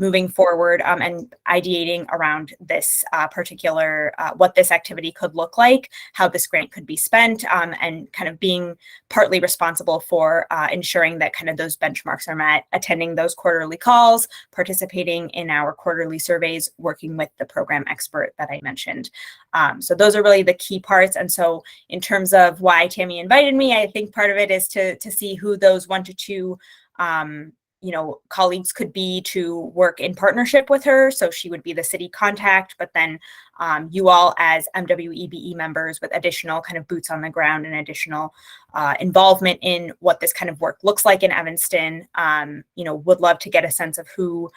moving forward and ideating around this particular, what this activity could look like, how this grant could be spent, and kind of being partly responsible for ensuring that kind of those benchmarks are met, attending those quarterly calls, participating in our quarterly surveys, working with the program expert that I mentioned. So those are really the key parts. And so in terms of why Tammy invited me, I think part of it is to see who those 1 to 2 colleagues could be to work in partnership with her. So she would be the city contact, but then you all as MWEBE members with additional kind of boots on the ground and additional involvement in what this kind of work looks like in Evanston, would love to get a sense of who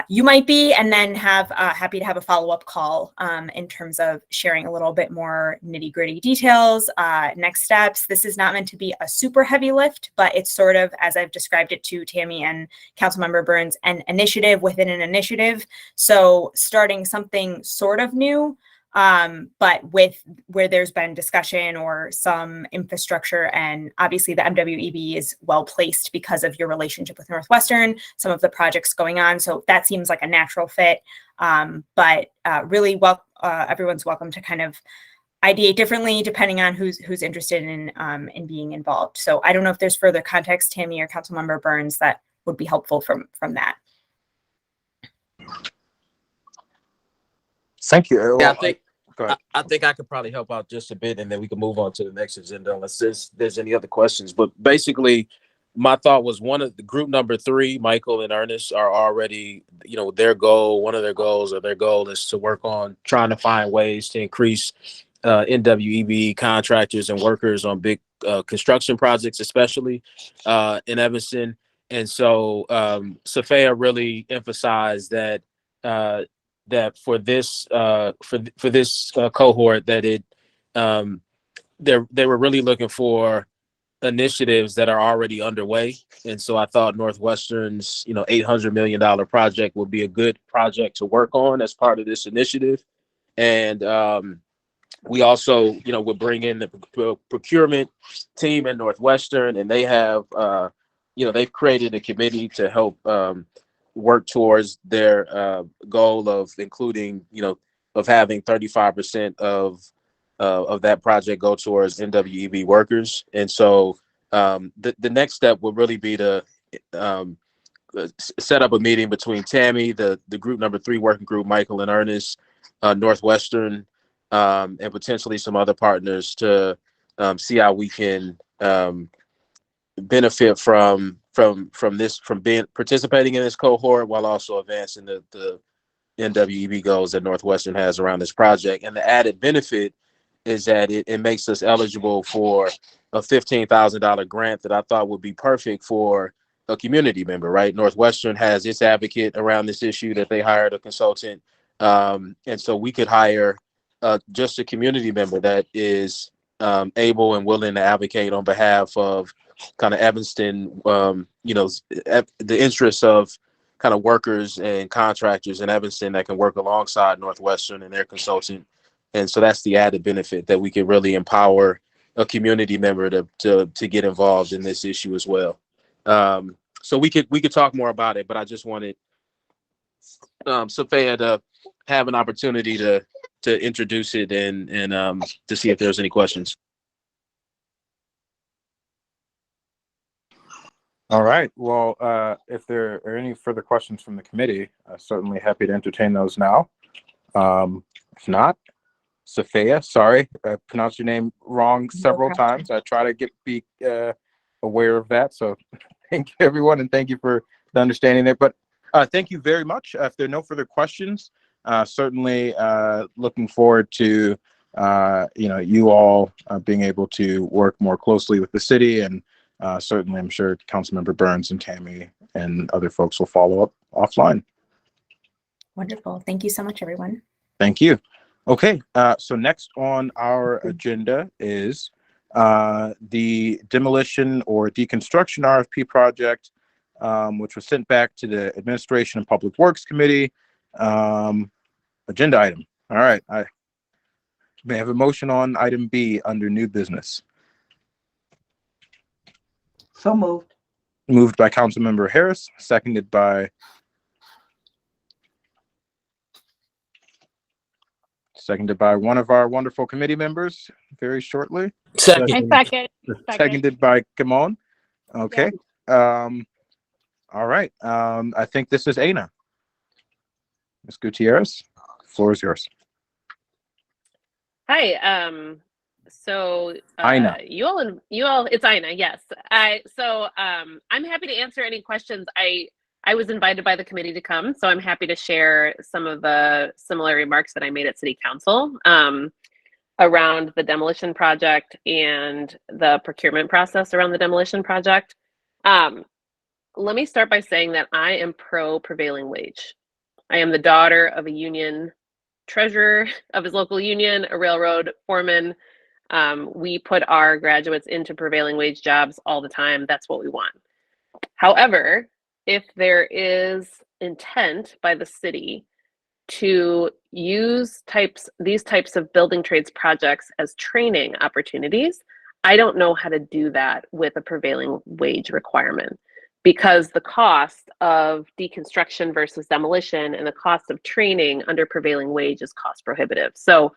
you might be, and then have happy to have a follow-up call in terms of sharing a little bit more nitty-gritty details, next steps. This is not meant to be a super heavy lift, but it's sort of, as I've described it to Tammy and Councilmember Burns, an initiative within an initiative. So starting something sort of new, but where there's been discussion or some infrastructure, and obviously the MWEB is well placed because of your relationship with Northwestern, some of the projects going on. So that seems like a natural fit. But really, everyone's welcome to kind of ideate differently depending on who's interested in being involved. So I don't know if there's further context, Tammy or Councilmember Burns, that would be helpful from that. Thank you. Yeah, I think I could probably help out just a bit, and then we can move on to the next agenda unless there's any other questions. But basically, my thought was one of the group number 3, Michael and Ernest, are already, one of their goals is to work on trying to find ways to increase NWEB contractors and workers on big construction projects, especially in Evanston. And so Safaya really emphasized that that for this cohort, that they were really looking for initiatives that are already underway. And so I thought Northwestern's $800 million project would be a good project to work on as part of this initiative. And we also would bring in the procurement team at Northwestern, and they have they've created a committee to help work towards their goal of including, of having 35% of that project go towards NWEB workers. And so the next step would really be to set up a meeting between Tammy, the group number 3 working group, Michael and Ernest, Northwestern, and potentially some other partners to see how we can benefit from being participating in this cohort while also advancing the NWEB goals that Northwestern has around this project. And the added benefit is that it makes us eligible for a $15,000 grant that I thought would be perfect for a community member, right? Northwestern has its advocate around this issue that they hired a consultant. And so we could hire just a community member that is able and willing to advocate on behalf of kind of Evanston, the interests of kind of workers and contractors in Evanston that can work alongside Northwestern and their consultant. And so that's the added benefit, that we can really empower a community member to get involved in this issue as well. So we could talk more about it, but I just wanted Safaya to have an opportunity to introduce it and to see if there's any questions. All right. Well, if there are any further questions from the committee, certainly happy to entertain those now. If not, Safaya, sorry, I pronounced your name wrong several times. I try to be aware of that. So thank you, everyone, and thank you for the understanding there. But thank you very much. If there are no further questions, certainly looking forward to you all being able to work more closely with the city, and certainly I'm sure Councilmember Burns and Tammy and other folks will follow up offline. Wonderful. Thank you so much, everyone. Thank you. Okay, so next on our agenda is the demolition or deconstruction RFP project, which was sent back to the Administration and Public Works Committee. Agenda item. All right, I may have a motion on item B under new business. So moved. Moved by Councilmember Harris, seconded by seconded by one of our wonderful committee members very shortly. Second. I second. Seconded by Kimon. Okay. All right. I think this is Aina. Ms. Gutierrez, floor is yours. Hi. So Ina. you all, it's Ina. Yes. I'm happy to answer any questions. I was invited by the committee to come, so I'm happy to share some of the similar remarks that I made at City Council around the demolition project and the procurement process around the demolition project. Let me start by saying that I am pro prevailing wage. I am the daughter of a union treasurer of his local union, a railroad foreman. We put our graduates into prevailing wage jobs all the time. That's what we want. However, if there is intent by the city to use these types of building trades projects as training opportunities, I don't know how to do that with a prevailing wage requirement, because the cost of deconstruction versus demolition and the cost of training under prevailing wage is cost prohibitive. So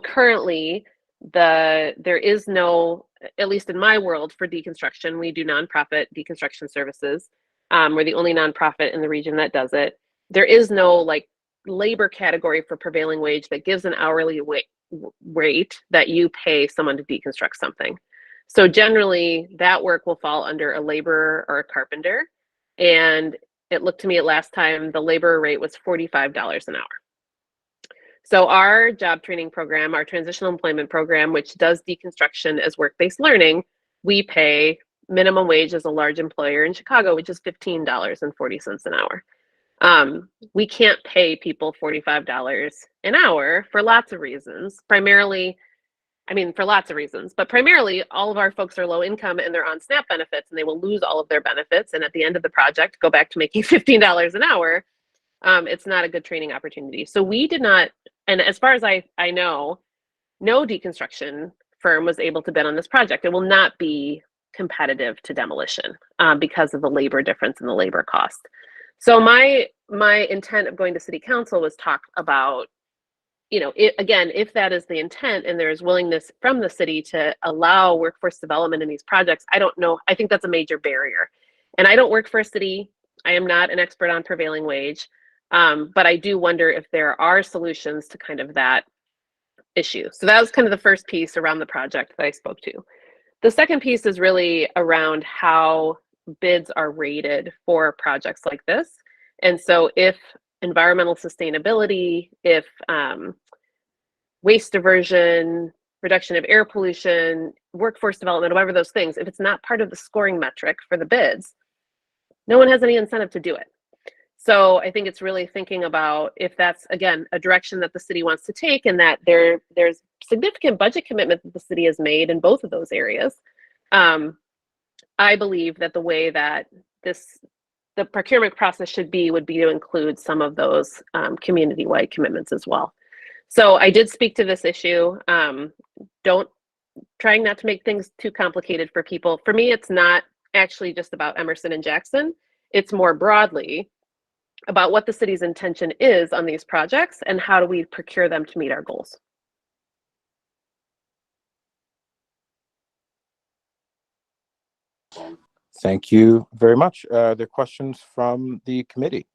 currently there is no, at least in my world, for deconstruction, we do nonprofit deconstruction services. We're the only nonprofit in the region that does it. There is no like labor category for prevailing wage that gives an hourly rate that you pay someone to deconstruct something. So generally that work will fall under a laborer or a carpenter. And it looked to me at last time, the labor rate was $45 an hour. So our job training program, our transitional employment program, which does deconstruction as work-based learning, we pay minimum wage as a large employer in Chicago, which is $15.40 an hour. We can't pay people $45 an hour for lots of reasons. Primarily, for lots of reasons, but primarily all of our folks are low income and they're on SNAP benefits and they will lose all of their benefits. And at the end of the project, go back to making $15 an hour. It's not a good training opportunity. So we did not, and as far as I know, no deconstruction firm was able to bid on this project. It will not be competitive to demolition because of the labor difference in the labor cost. So my intent of going to City Council was talk about, again, if that is the intent and there is willingness from the city to allow workforce development in these projects, I don't know. I think that's a major barrier. And I don't work for a city. I am not an expert on prevailing wage, but I do wonder if there are solutions to kind of that issue. So that was kind of the first piece around the project that I spoke to. The second piece is really around how bids are rated for projects like this. And so if environmental sustainability, if waste diversion, reduction of air pollution, workforce development, whatever those things, if it's not part of the scoring metric for the bids, no one has any incentive to do it. So I think it's really thinking about if that's, again, a direction that the city wants to take, and that there's significant budget commitment that the city has made in both of those areas. I believe that the way that the procurement process would be to include some of those community-wide commitments as well. So I did speak to this issue. Trying not to make things too complicated for people. For me, it's not actually just about Emerson and Jackson. It's more broadly about what the city's intention is on these projects and how do we procure them to meet our goals. Thank you very much. Are there questions from the committee?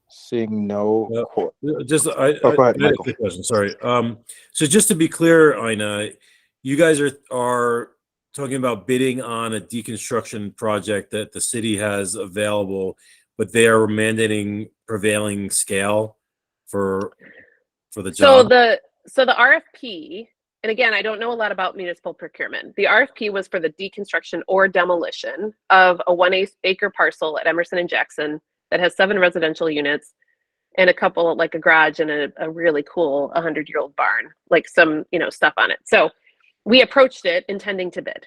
Seeing no. Go ahead, Michael. a quick question. Sorry. So just to be clear, Ina, you guys are talking about bidding on a deconstruction project that the city has available, but they are mandating prevailing scale for the job. So the RFP, and again, I don't know a lot about municipal procurement. The RFP was for the deconstruction or demolition of a 1-acre parcel at Emerson and Jackson that has 7 residential units and a couple, like a garage and a really cool 100-year-old barn, like some, stuff on it. So we approached it intending to bid.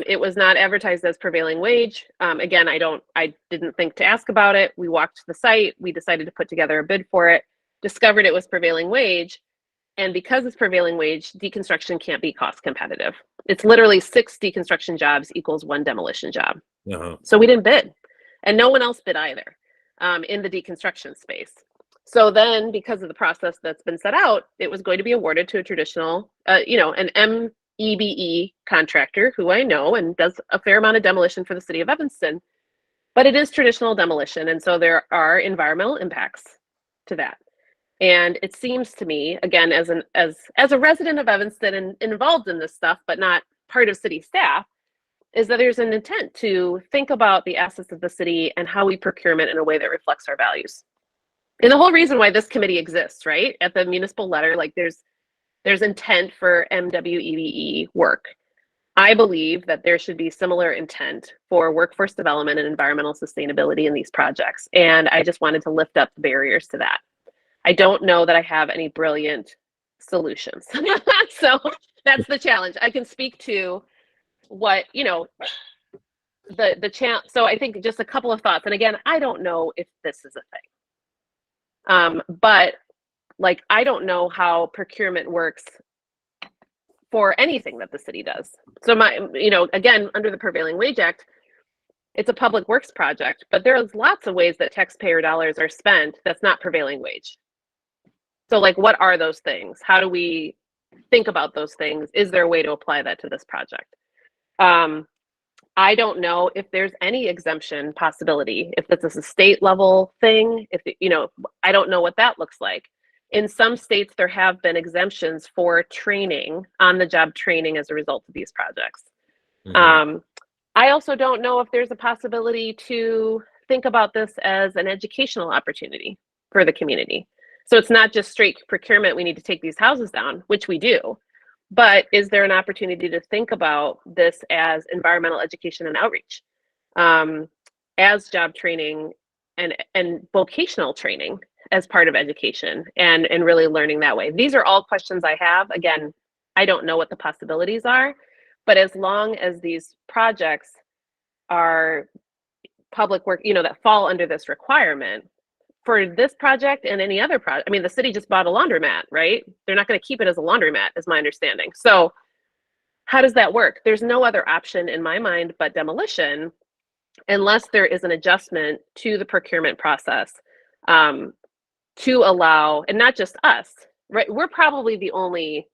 It was not advertised as prevailing wage. Again, I didn't think to ask about it. We walked the site. We decided to put together a bid for it, discovered it was prevailing wage. And because it's prevailing wage, deconstruction can't be cost competitive. It's literally 6 deconstruction jobs equals 1 demolition job. Uh-huh. So we didn't bid, and no one else bid either. in the deconstruction space. So then, because of the process that's been set out, it was going to be awarded to a traditional, an EBE contractor who I know and does a fair amount of demolition for the city of Evanston, but it is traditional demolition. And so there are environmental impacts to that. And it seems to me, again, as a resident of Evanston and involved in this stuff, but not part of city staff, is that there's an intent to think about the assets of the city and how we procurement in a way that reflects our values. And the whole reason why this committee exists, right? At the municipal letter, like there's intent for MWEBE work. I believe that there should be similar intent for workforce development and environmental sustainability in these projects. And I just wanted to lift up the barriers to that. I don't know that I have any brilliant solutions. So that's the challenge. I can speak to what, the challenge. So I think just a couple of thoughts. And again, I don't know if this is a thing. But like, I don't know how procurement works for anything that the city does. So again, under the Prevailing Wage Act, it's a public works project, but there's lots of ways that taxpayer dollars are spent that's not prevailing wage. So like, what are those things? How do we think about those things? Is there a way to apply that to this project? I don't know if there's any exemption possibility, if this is a state level thing, I don't know what that looks like. In some states, there have been exemptions for training, on the job training as a result of these projects. Mm-hmm. I also don't know if there's a possibility to think about this as an educational opportunity for the community. So it's not just straight procurement, we need to take these houses down, which we do. But is there an opportunity to think about this as environmental education and outreach, as job training and vocational training as part of education and really learning that way? These are all questions I have. Again, I don't know what the possibilities are, but as long as these projects are public work, that fall under this requirement, for this project and any other project, the city just bought a laundromat, right? They're not going to keep it as a laundromat, is my understanding. So how does that work? There's no other option in my mind but demolition, unless there is an adjustment to the procurement process to allow, and not just us, right? We're probably the only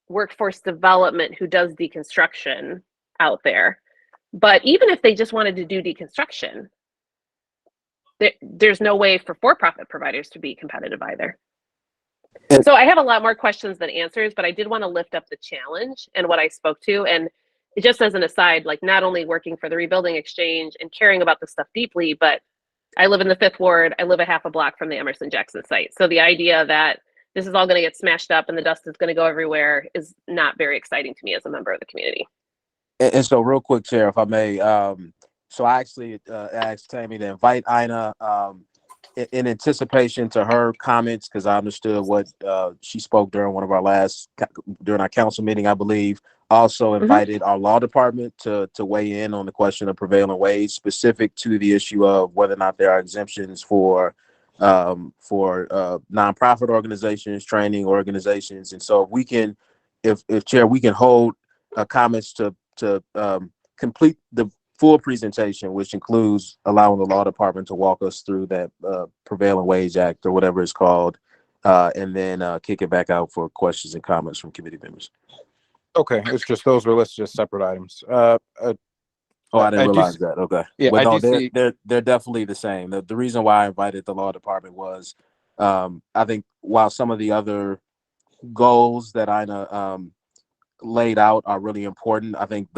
workforce development who does deconstruction out there. But even if they just wanted to do deconstruction, there's no way for for-profit providers to be competitive either. So I have a lot more questions than answers, but I did want to lift up the challenge and what I spoke to. And just as an aside, like, not only working for the Rebuilding Exchange and caring about this stuff deeply, but I live in the 5th Ward. I live a half a block from the Emerson Jackson site. So the idea that this is all going to get smashed up and the dust is going to go everywhere is not very exciting to me as a member of the community. And so real quick, Chair, if I may, so I actually asked Tammy to invite Ina in anticipation to her comments, because I understood what she spoke during one of our during our council meeting, I believe. Also invited our law department to weigh in on the question of prevailing wage, specific to the issue of whether or not there are exemptions for nonprofit organizations, training organizations. And so if Chair, we can hold comments to complete the full presentation, which includes allowing the law department to walk us through that Prevailing Wage Act or whatever it's called, and then kick it back out for questions and comments from committee members. Okay, it's just those were listed as separate items. I didn't realize that. Okay. Yeah, but no, see. They're definitely the same. The reason why I invited the law department was I think while some of the other goals that Ina laid out are really important, I think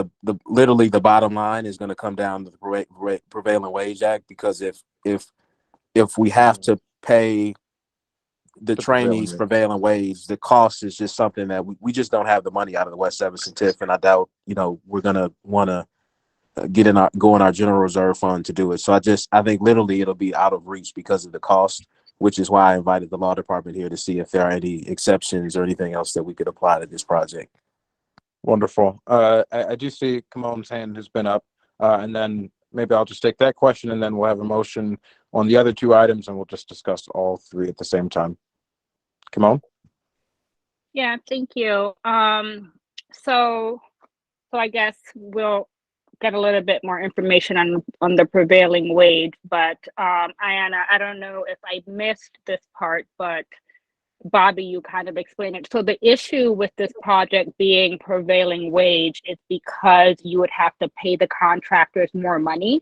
literally the bottom line is going to come down to the Prevailing Wage Act, because if we have to pay the trainees prevailing wage, the cost is just something that we just don't have the money out of the West Evanston TIF, and I doubt we're going to want to go in our general reserve fund to do it. So I think literally it'll be out of reach because of the cost, which is why I invited the law department here to see if there are any exceptions or anything else that we could apply to this project. Wonderful. I do see Kamon's hand has been up, and then maybe I'll just take that question, and then we'll have a motion on the other two items, and we'll just discuss all three at the same time. Kamon? Yeah, thank you. So I guess we'll get a little bit more information on the prevailing wage, but Ayanna, I don't know if I missed this part, but Bobby, you kind of explained it. So the issue with this project being prevailing wage is because you would have to pay the contractors more money.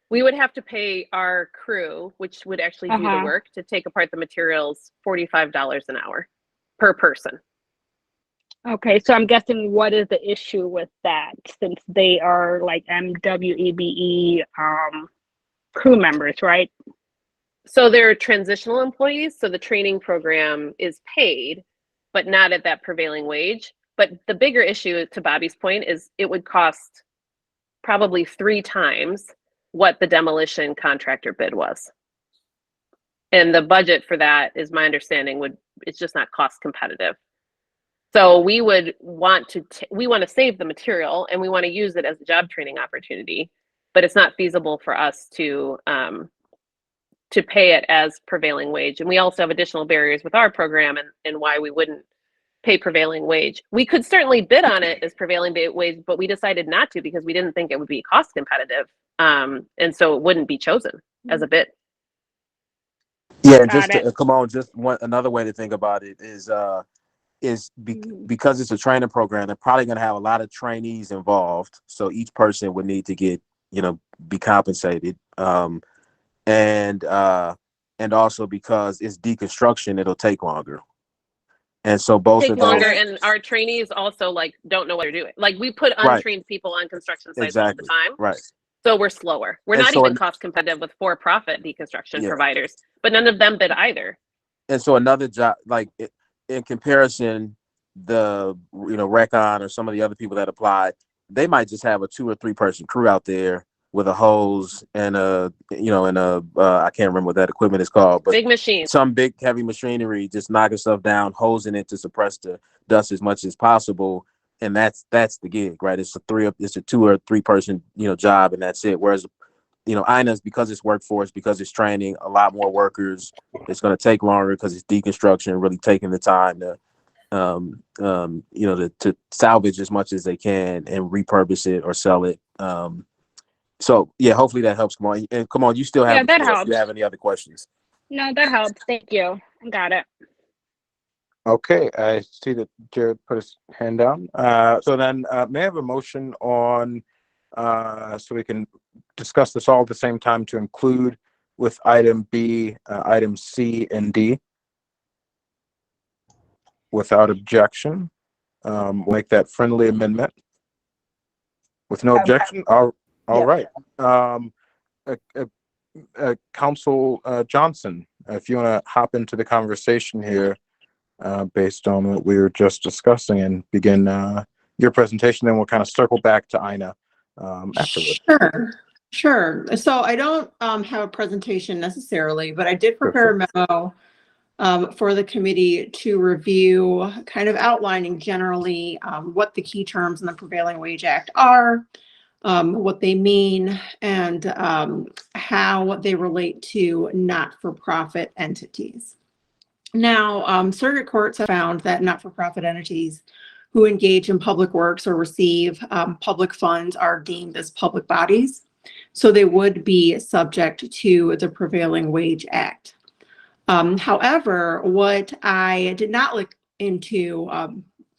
We would have to pay our crew, which would actually do the work, to take apart the materials, $45 an hour per person. Okay, so I'm guessing what is the issue with that, since they are like MWEBE crew members, right? So they're transitional employees. So the training program is paid, but not at that prevailing wage. But the bigger issue, to Bobby's point, is it would cost probably 3 times what the demolition contractor bid was. And the budget for that, is my understanding, it's just not cost competitive. So we would want to save the material, and we want to use it as a job training opportunity, but it's not feasible for us to pay it as prevailing wage. And we also have additional barriers with our program and why we wouldn't pay prevailing wage. We could certainly bid on it as prevailing wage, but we decided not to because we didn't think it would be cost competitive. And so it wouldn't be chosen as a bid. Yeah, and just to, come on, just another way to think about it is because it's a training program, they're probably going to have a lot of trainees involved. So each person would need to get, be compensated. And also because it's deconstruction, it'll take longer. And so both take of longer, those, and our trainees also don't know what they're doing. Like we put untrained people on construction sites all the time. Right. So we're slower. We're not even cost competitive with for-profit deconstruction providers, but none of them bid either. And so another job, like in comparison, the Recon or some of the other people that apply, they might just have a 2 or 3 person crew out there with a hose and I can't remember what that equipment is called, but big machine, some big heavy machinery, just knocking stuff down, hosing it to suppress the dust as much as possible. And that's the gig, right? It's a 2 or 3 person, job, and that's it. Whereas, INA's, because it's workforce, because it's training a lot more workers, it's going to take longer because it's deconstruction, really taking the time to salvage as much as they can and repurpose it or sell it. So yeah, hopefully that helps. Come on, and come on, you still have that helps. If you have any other questions. No, that helps. Thank you. I got it. Okay, I see that Jared put his hand down. So then may I have a motion on, so we can discuss this all at the same time, to include with item B, item C and D? Without objection, we'll make that friendly amendment. With no objection, all right. Council Johnson, if you want to hop into the conversation here, based on what we were just discussing, and begin your presentation, then we'll kind of circle back to Ina afterwards. Sure. So I don't have a presentation necessarily, but I did prepare a memo for the committee to review, kind of outlining generally what the key terms in the Prevailing Wage Act are, what they mean, and how they relate to not-for-profit entities. Now, circuit courts have found that not-for-profit entities who engage in public works or receive public funds are deemed as public bodies, so they would be subject to the Prevailing Wage Act. However, what I did not look into,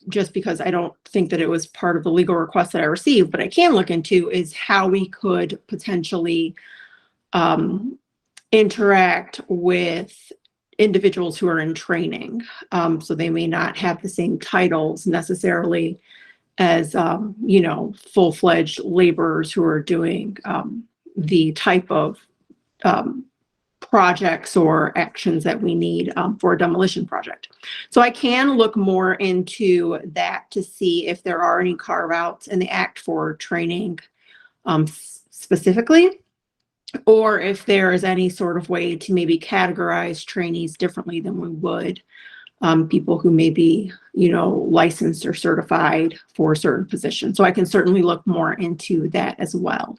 just because I don't think that it was part of the legal request that I received, but I can look into, is how we could potentially interact with individuals who are in training. So they may not have the same titles necessarily as, full-fledged laborers who are doing the type of projects or actions that we need for a demolition project. So I can look more into that to see if there are any carve-outs in the Act for training specifically, or if there is any sort of way to maybe categorize trainees differently than we would people who may be, licensed or certified for a certain position. So I can certainly look more into that as well.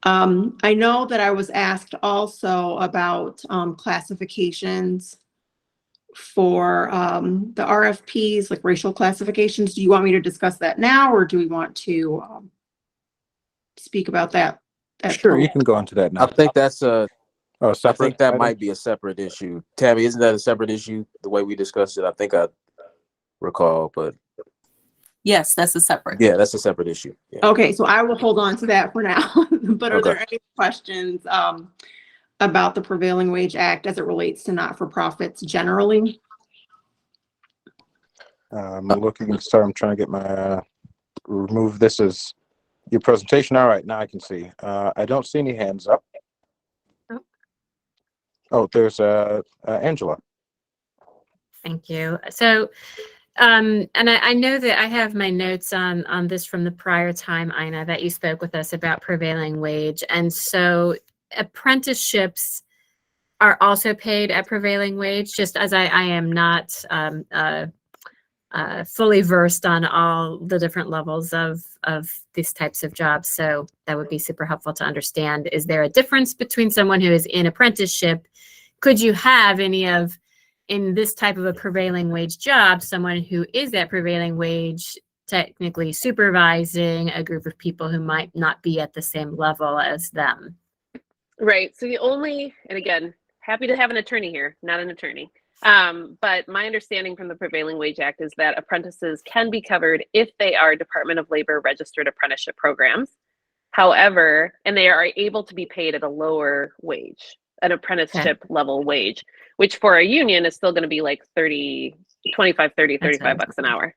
I know that I was asked also about classifications for the RFPs, like racial classifications. Do you want me to discuss that now, or do we want to speak about that. Sure, you can go into that I now. think that's a. Oh, I separate think that item? might be a separate issue. Tammy, isn't that a separate issue? The way we discussed it, I think I recall, but Yes, that's a separate. yeah, that's a separate issue. Yeah. Okay, so I will hold on to that for now. But are Okay. there any questions about the Prevailing Wage Act as it relates to not-for-profits generally? I'm looking, sorry, I'm trying to get my, remove this as your presentation. All right, now I can see. I don't see any hands up. Oh. Oh, there's Angela. Thank you. So, and I know that I have my notes on this from the prior time, Ina, that you spoke with us about prevailing wage. And so apprenticeships are also paid at prevailing wage, just as I am not fully versed on all the different levels of these types of jobs. So that would be super helpful to understand. Is there a difference between someone who is in apprenticeship? Could you have in this type of a prevailing wage job, someone who is at prevailing wage technically supervising a group of people who might not be at the same level as them? Right. So the only, and again, happy to have an attorney here, not an attorney. But my understanding from the Prevailing Wage Act is that apprentices can be covered if they are Department of Labor registered apprenticeship programs. However, and they are able to be paid at a lower wage, an apprenticeship level wage, which for a union is still going to be like 25, 30, 35 bucks an hour.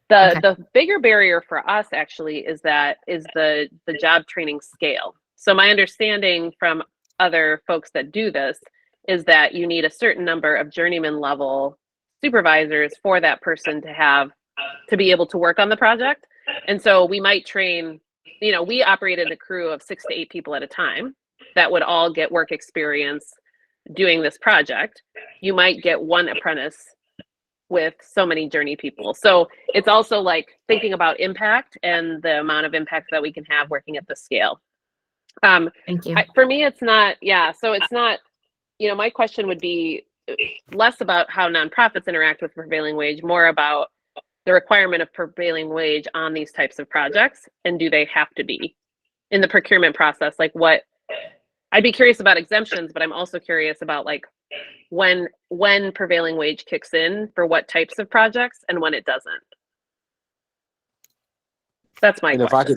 The bigger barrier for us actually is the job training scale. So my understanding from other folks that do this is that you need a certain number of journeyman level supervisors for that person to be able to work on the project. And so we might train, we operated a crew of 6 to 8 people at a time that would all get work experience doing this project. You might get one apprentice with so many journey people. So it's also like thinking about impact and the amount of impact that we can have working at the scale. Thank you. For me, it's not, so it's not, my question would be less about how nonprofits interact with prevailing wage, more about the requirement of prevailing wage on these types of projects, and do they have to be in the procurement process? Like I'd be curious about exemptions, but I'm also curious about like when prevailing wage kicks in for what types of projects and when it doesn't. That's my question.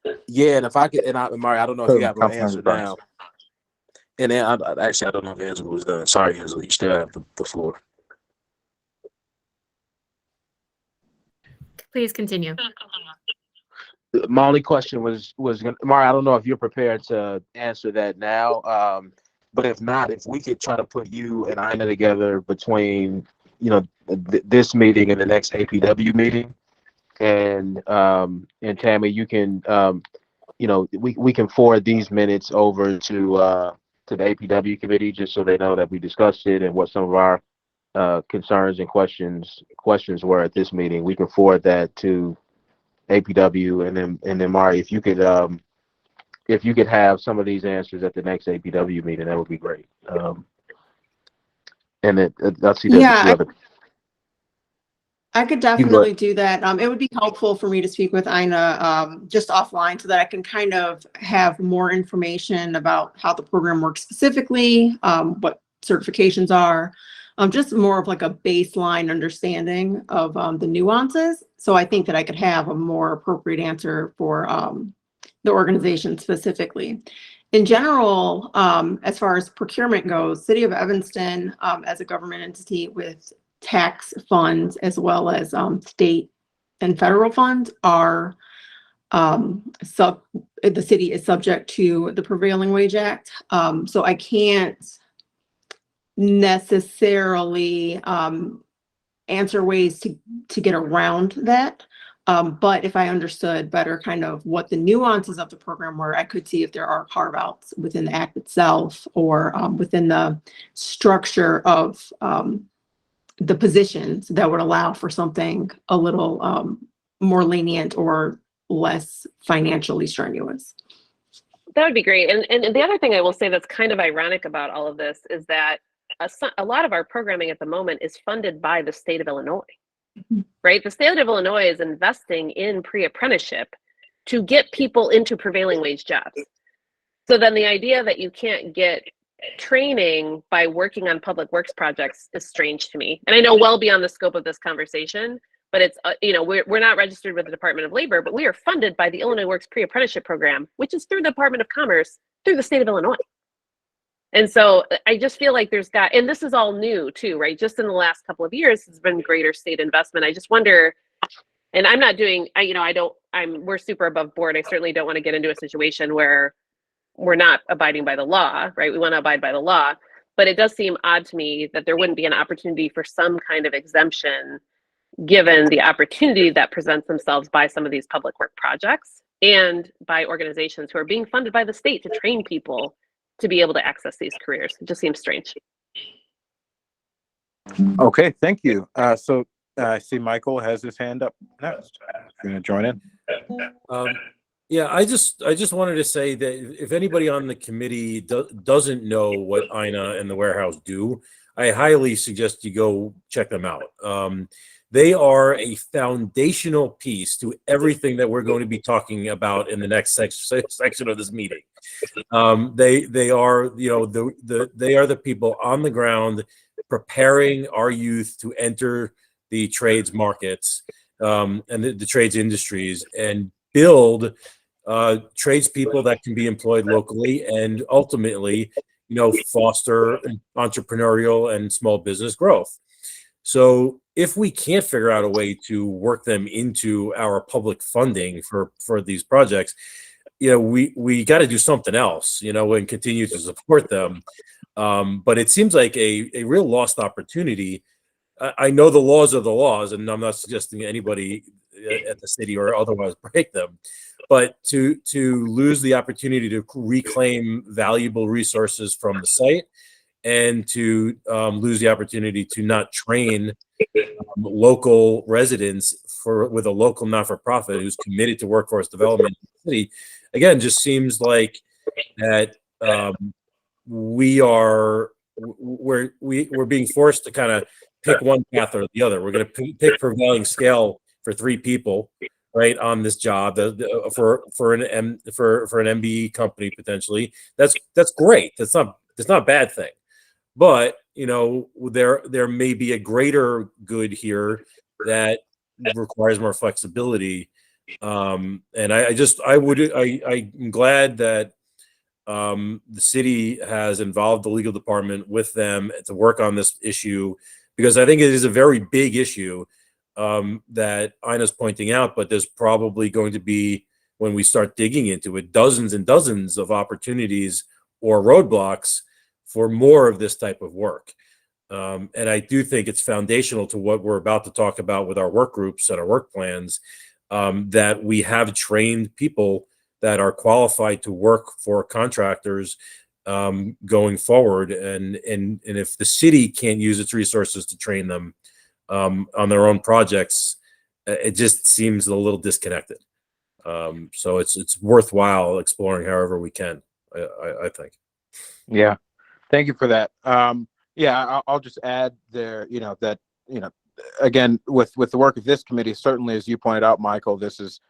Mari, I don't know if you have an answer now. And then I don't know if Angela was done. Sorry, Angela, you still have the floor. Please continue. My only question was Mari, I don't know if you're prepared to answer that now. But if not, if we could try to put you and Ina together between, this meeting and the next APW meeting, and Tammy, you can, we can forward these minutes over to the APW committee just so they know that we discussed it and what some of our concerns and questions were at this meeting. We can forward that to APW, and then Mari, if you could have some of these answers at the next APW meeting, that would be great. And then let's see. I could definitely do that. It would be helpful for me to speak with Ina just offline so that I can kind of have more information about how the program works specifically, what certifications are, just more of like a baseline understanding of the nuances. So I think that I could have a more appropriate answer for the organization specifically. In general, as far as procurement goes, City of Evanston as a government entity with tax funds as well as state and federal funds are the city is subject to the Prevailing Wage Act. So I can't necessarily answer ways to get around that. But if I understood better kind of what the nuances of the program were, I could see if there are carve-outs within the act itself or within the structure of the positions that would allow for something a little more lenient or less financially strenuous. That would be great. And the other thing I will say that's kind of ironic about all of this is that a lot of our programming at the moment is funded by the state of Illinois, right? The state of Illinois is investing in pre-apprenticeship. to get people into prevailing wage jobs. So then the idea that you can't get training by working on public works projects is strange to me. And I know well beyond the scope of this conversation, but it's, we're not registered with the Department of Labor, but we are funded by the Illinois Works Pre-Apprenticeship Program, which is through the Department of Commerce, through the state of Illinois. And so I just feel like and this is all new too, right? Just in the last couple of years, there's been greater state investment. I just wonder, and I'm not doing, we're super above board. I certainly don't want to get into a situation where we're not abiding by the law, right? We want to abide by the law, but it does seem odd to me that there wouldn't be an opportunity for some kind of exemption given the opportunity that presents themselves by some of these public work projects and by organizations who are being funded by the state to train people to be able to access these careers. It just seems strange. Okay, thank you. So I see Michael has his hand up next. You're going to join in? Yeah, I just wanted to say that if anybody on the committee doesn't know what INA and the warehouse do, I highly suggest you go check them out. They are a foundational piece to everything that we're going to be talking about in the next section of this meeting. They are, they are the people on the ground preparing our youth to enter the trades markets and the trades industries and build tradespeople that can be employed locally and ultimately, foster entrepreneurial and small business growth. So if we can't figure out a way to work them into our public funding for these projects, we got to do something else, and continue to support them. But it seems like a real lost opportunity. I know the laws are the laws, and I'm not suggesting anybody at the city or otherwise break them, but to lose the opportunity to reclaim valuable resources from the site and to lose the opportunity to not train local residents with a local not-for-profit who's committed to workforce development in the city, again, just seems like that we're being forced to kind of pick one path or the other. We're going to pick prevailing scale for 3 people, right, on this job for an MBE company potentially. That's great. That's not a bad thing. But there may be a greater good here that requires more flexibility. And I'm glad that the city has involved the legal department with them to work on this issue, because I think it is a very big issue that Ina's pointing out, but there's probably going to be, when we start digging into it, dozens and dozens of opportunities or roadblocks for more of this type of work. And I do think it's foundational to what we're about to talk about with our work groups and our work plans, that we have trained people that are qualified to work for contractors going forward. And if the city can't use its resources to train them on their own projects, it just seems a little disconnected. So it's worthwhile exploring however we can, I think. Yeah. Thank you for that. I'll just add there, that, again, with the work of this committee, certainly, as you pointed out, Michael, this is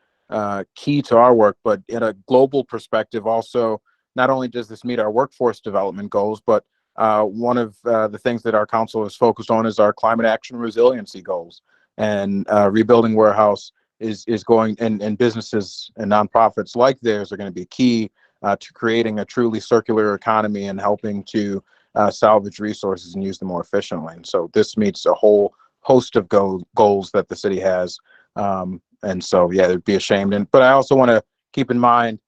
key to our work, but in a global perspective, also, not only does this meet our workforce development goals, but one of the things that our council is focused on is our climate action resiliency goals. And rebuilding warehouse is going, and businesses and nonprofits like theirs are going to be key to creating a truly circular economy and helping to salvage resources and use them more efficiently. And so this meets a whole host of goals that the city has. And so, yeah, it'd be a shame. But I also want to keep in mind,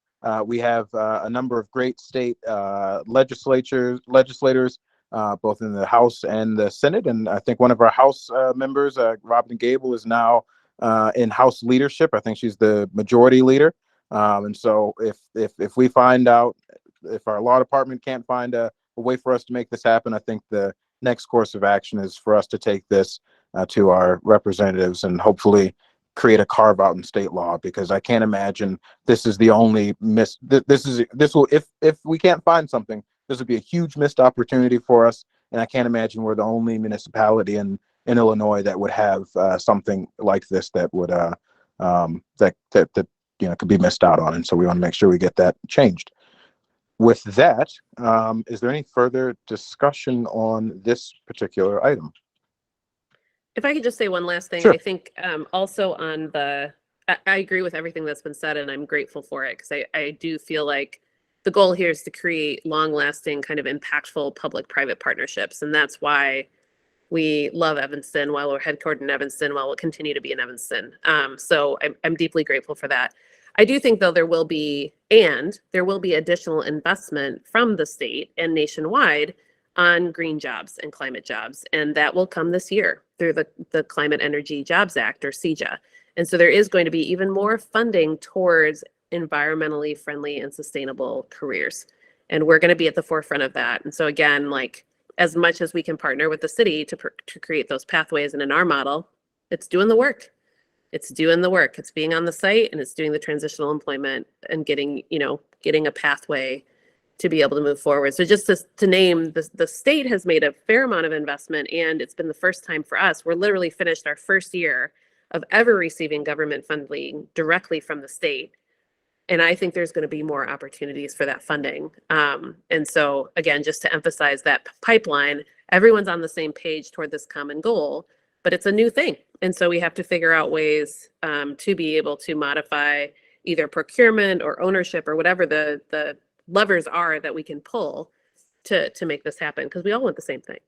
we have a number of great state legislators, both in the House and the Senate. And I think one of our House members, Robin Gable, is now in House leadership. I think she's the majority leader. And so if we find out, if our law department can't find a way for us to make this happen, I think the next course of action is for us to take this to our representatives and hopefully create a carve out in state law, because I can't imagine this is the only if we can't find something, this would be a huge missed opportunity for us. And I can't imagine we're the only municipality in Illinois that would have something like this that would that could be missed out on. And so we want to make sure we get that changed. With that, is there any further discussion on this particular item? If I could just say one last thing, Sure. I think also on I agree with everything that's been said, and I'm grateful for it because I do feel like the goal here is to create long-lasting, kind of impactful public-private partnerships, and that's why we love Evanston, while we're headquartered in Evanston, while we'll continue to be in Evanston. So I'm deeply grateful for that. I do think, though, there will be additional investment from the state and nationwide on green jobs and climate jobs, and that will come this year through the Climate Energy Jobs Act, or CEJA. And so there is going to be even more funding towards environmentally friendly and sustainable careers. And we're going to be at the forefront of that. And so again, like, as much as we can partner with the city to create those pathways, and in our model, it's doing the work. It's doing the work. It's being on the site, and it's doing the transitional employment and getting a pathway to be able to move forward. So just to name, the state has made a fair amount of investment, and it's been the first time for us. We're literally finished our first year of ever receiving government funding directly from the state. And I think there's going to be more opportunities for that funding. And so again, just to emphasize that pipeline, everyone's on the same page toward this common goal, but it's a new thing. And so we have to figure out ways to be able to modify either procurement or ownership or whatever the levers are that we can pull to make this happen, because we all want the same thing.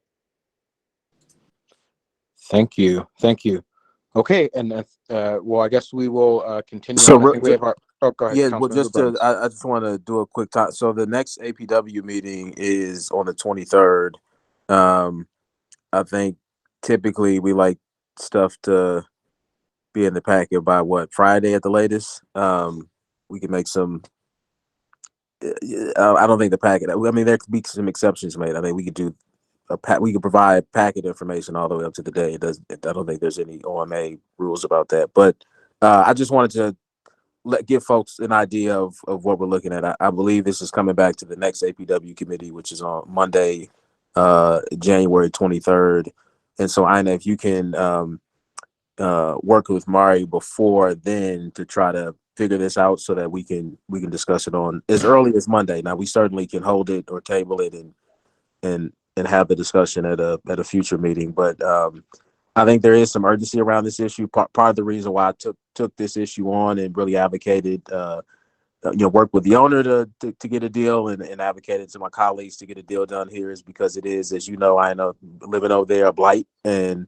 Thank you. Okay, and well, I guess we will continue. So on. I think we have our. Oh, go ahead. Yeah, well, Councilmember Burns. I just want to do a quick time. So the next APW meeting is on the 23rd. I think typically we like stuff to be in the packet by Friday at the latest. We can make some. I don't think the packet. I mean, there could be some exceptions made. I think we could do we could provide packet information all the way up to the day. I don't think there's any OMA rules about that. But I just wanted to give folks an idea of what we're looking at. I believe this is coming back to the next APW committee, which is on Monday, January 23rd. And so, Ina, if you can work with Mari before then to try to figure this out so that we can discuss it on as early as Monday. Now, we certainly can hold it or table it and have the discussion at a future meeting. But I think there is some urgency around this issue. Part of the reason why I took this issue on and really advocated, worked with the owner to get a deal and advocated to my colleagues to get a deal done here is because it is, as you know, I know living over there, a blight, and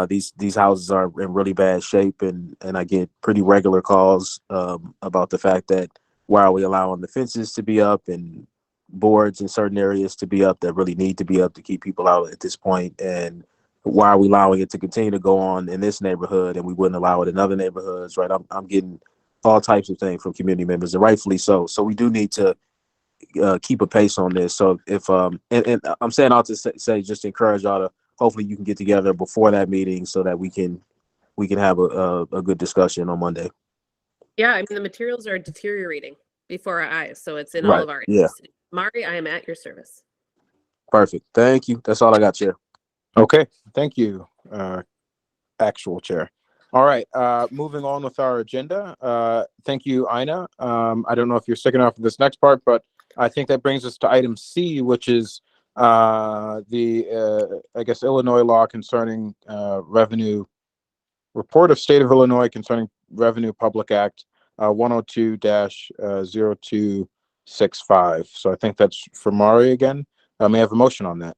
these houses are in really bad shape, and I get pretty regular calls about the fact that why are we allowing the fences to be up and boards in certain areas to be up that really need to be up to keep people out at this point, and why are we allowing it to continue to go on in this neighborhood and we wouldn't allow it in other neighborhoods, right? I'm getting all types of things from community members, and rightfully so. So we do need to keep a pace on this. So if and I'm saying all to say just encourage y'all to hopefully you can get together before that meeting so that we can have a good discussion on Monday. Yeah, I mean, the materials are deteriorating before our eyes, so it's in Right. all of our Yeah. Mari, I am at your service. Perfect. Thank you. That's all I got, Chair. Okay, thank you, actual chair. All right, moving on with our agenda. Thank you, Ina. I don't know if you're sticking around for this next part, but I think that brings us to item C, which is the I guess Illinois law concerning revenue report of State of Illinois concerning Revenue Public Act 102-0265. So I think that's for Mari again. May I have a motion on that?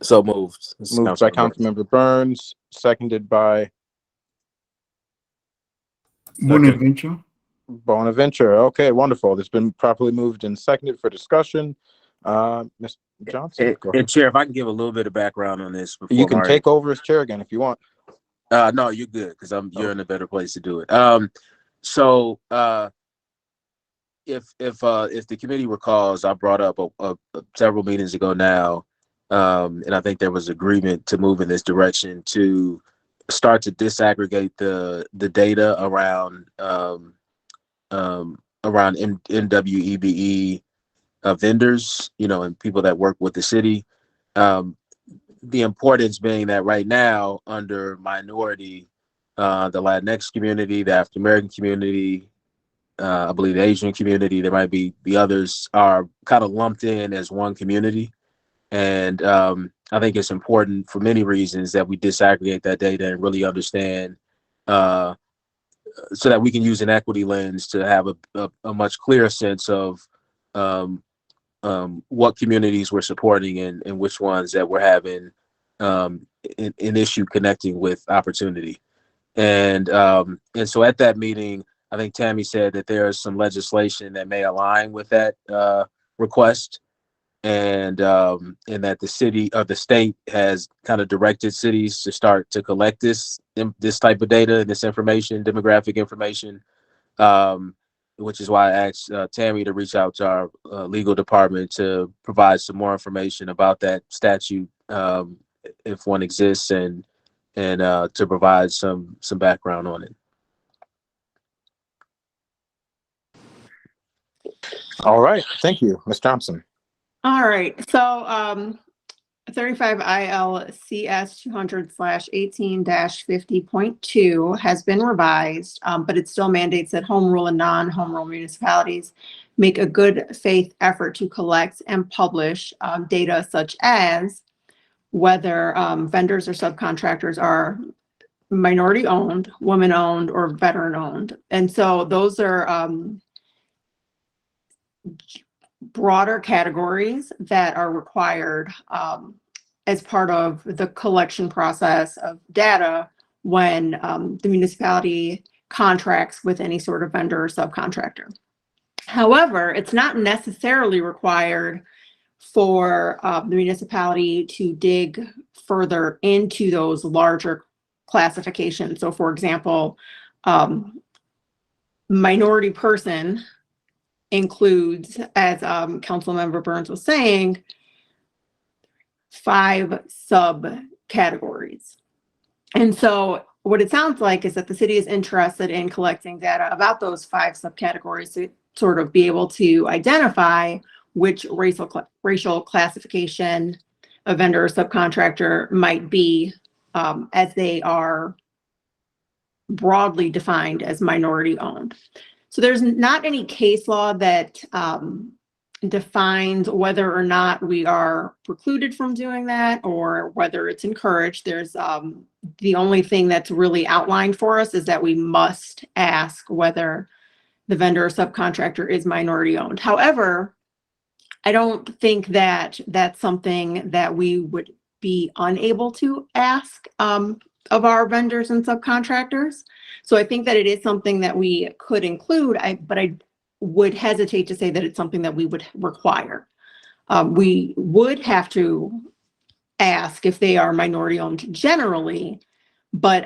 So moved. Moved by Councilmember Burns, seconded by Bonaventure. Bonaventure. Okay, wonderful. It's been properly moved and seconded for discussion. Mr. Johnson, go ahead. And Chair, if I can give a little bit of background on this before You can Mari. take over as chair again if you want. No, you're good because you're in a better place to do it. So if the committee recalls, I brought up several meetings ago now, and I think there was agreement to move in this direction to start to disaggregate the data around NWEBE vendors, and people that work with the city. The importance being that right now, under minority, the Latinx community, the African American community, I believe the Asian community, there might be the others, are kind of lumped in as one community. And I think it's important for many reasons that we disaggregate that data and really understand so that we can use an equity lens to have a much clearer sense of um, what communities we're supporting and which ones that we're having an issue connecting with opportunity. And so at that meeting, I think Tammy said that there is some legislation that may align with that request, and that the city or the state has kind of directed cities to start to collect this type of data and this information, demographic information, which is why I asked Tammy to reach out to our legal department to provide some more information about that statute, if one exists, and to provide some background on it. All right. Thank you, Ms. Thompson. All right, so 35 ILCS 200/18-50.2 has been revised, but it still mandates that home rule and non-home rule municipalities make a good faith effort to collect and publish data such as whether vendors or subcontractors are minority owned, women owned, or veteran owned. And so those are broader categories that are required as part of the collection process of data when the municipality contracts with any sort of vendor or subcontractor. However, it's not necessarily required for the municipality to dig further into those larger classifications. So for example, minority person includes, as Councilmember Burns was saying, 5 subcategories. And so what it sounds like is that the city is interested in collecting data about those 5 subcategories to sort of be able to identify which racial classification a vendor or subcontractor might be, as they are broadly defined as minority owned. So there's not any case law that defines whether or not we are precluded from doing that or whether it's encouraged. There's the only thing that's really outlined for us is that we must ask whether the vendor or subcontractor is minority owned. However, I don't think that that's something that we would be unable to ask of our vendors and subcontractors. So I think that it is something that we could include, but I would hesitate to say that it's something that we would require. We would have to ask if they are minority owned generally, but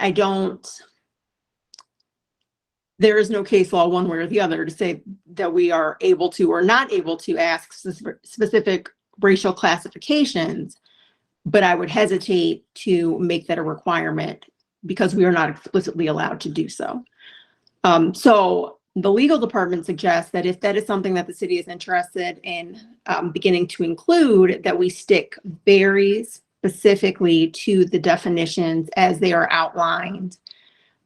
there is no case law one way or the other to say that we are able to or not able to ask specific racial classifications, but I would hesitate to make that a requirement because we are not explicitly allowed to do so. So the legal department suggests that if that is something that the city is interested in beginning to include, that we stick very specifically to the definitions as they are outlined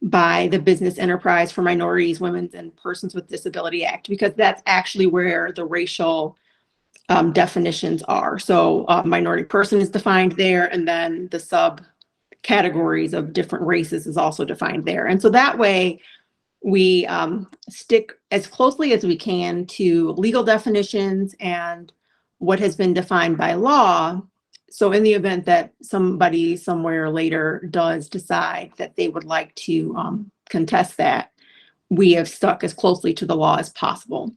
by the Business Enterprise for Minorities, Women's, and Persons with Disability Act, because that's actually where the racial definitions are. So minority person is defined there, and then the subcategories of different races is also defined there. And so that way we stick as closely as we can to legal definitions and what has been defined by law. So in the event that somebody somewhere later does decide that they would like to contest that, we have stuck as closely to the law as possible.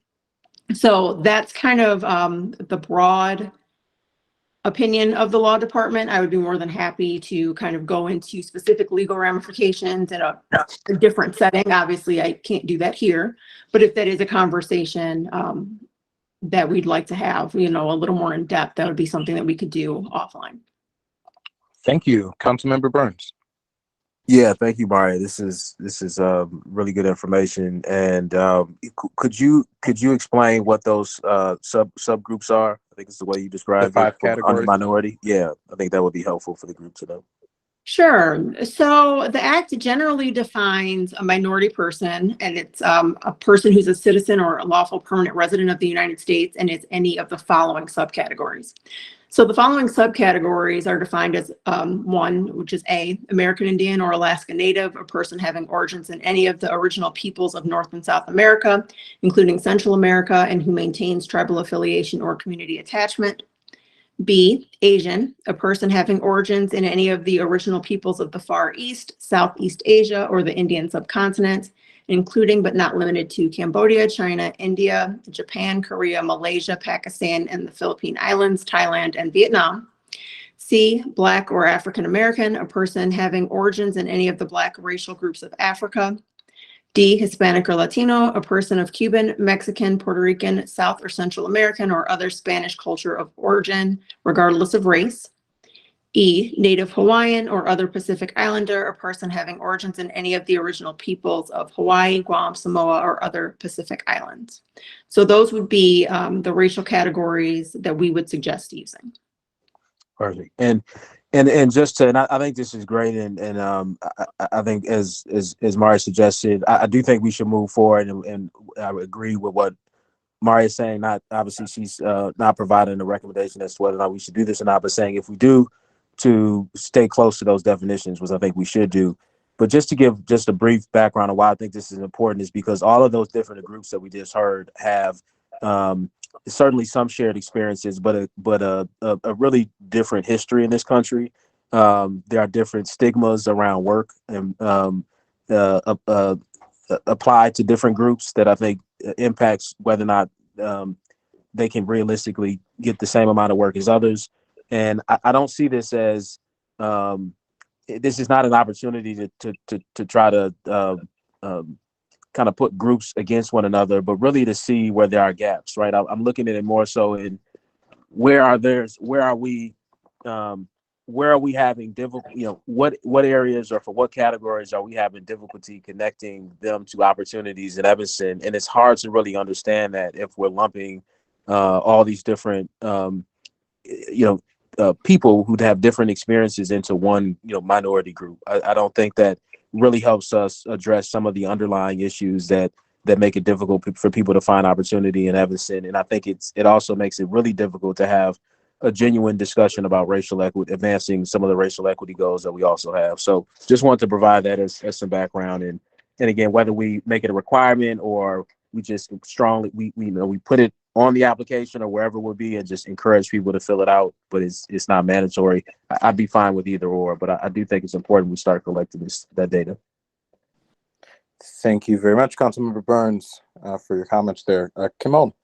So that's kind of the broad opinion of the law department. I would be more than happy to kind of go into specific legal ramifications in a different setting. Obviously, I can't do that here, but if that is a conversation that we'd like to have, a little more in depth, that would be something that we could do offline. Thank you, Councilmember Burns. Yeah, thank you, Mario. This is really good information. And could you explain what those subgroups are? I think it's the way you described The 5 it. Under categories. minority. Yeah, I think that would be helpful for the group to know. Sure. So the act generally defines a minority person, and it's a person who's a citizen or a lawful permanent resident of the United States, and it's any of the following subcategories. So the following subcategories are defined as one, which is A, American Indian or Alaska Native, a person having origins in any of the original peoples of North and South America, including Central America, and who maintains tribal affiliation or community attachment. B, Asian, a person having origins in any of the original peoples of the Far East, Southeast Asia, or the Indian subcontinent, including but not limited to Cambodia, China, India, Japan, Korea, Malaysia, Pakistan, and the Philippine Islands, Thailand, and Vietnam. C, Black or African American, a person having origins in any of the Black racial groups of Africa. D, Hispanic or Latino, a person of Cuban, Mexican, Puerto Rican, South or Central American, or other Spanish culture of origin, regardless of race. E, Native Hawaiian or other Pacific Islander, a person having origins in any of the original peoples of Hawaii, Guam, Samoa, or other Pacific Islands. So those would be the racial categories that we would suggest using. Perfect. And just to, and I think this is great. And I think as Mari suggested, I do think we should move forward, and I would agree with what Mari is saying. Not obviously she's not providing a recommendation as to whether or not we should do this or not, but saying if we do, to stay close to those definitions, which I think we should do. But just to give just a brief background of why I think this is important is because all of those different groups that we just heard have certainly some shared experiences, but a really different history in this country. There are different stigmas around work and applied to different groups that I think impacts whether or not they can realistically get the same amount of work as others. And I don't see this as this is not an opportunity to try to kind of put groups against one another, but really to see where there are gaps, right? I'm looking at it more so in where are we having difficulty, what areas or for what categories are we having difficulty connecting them to opportunities in Evanston? And it's hard to really understand that if we're lumping all these different people who have different experiences into one minority group. I don't think that really helps us address some of the underlying issues that make it difficult for people to find opportunity in Evanston. And I think it also makes it really difficult to have a genuine discussion about racial equity, advancing some of the racial equity goals that we also have. So just wanted to provide that as some background. And again, whether we make it a requirement or we just strongly, we put it on the application or wherever it would be and just encourage people to fill it out, but it's not mandatory. I'd be fine with either or, but I do think it's important we start collecting that data. Thank you very much, Councilmember Burns, for your comments there. Kimon.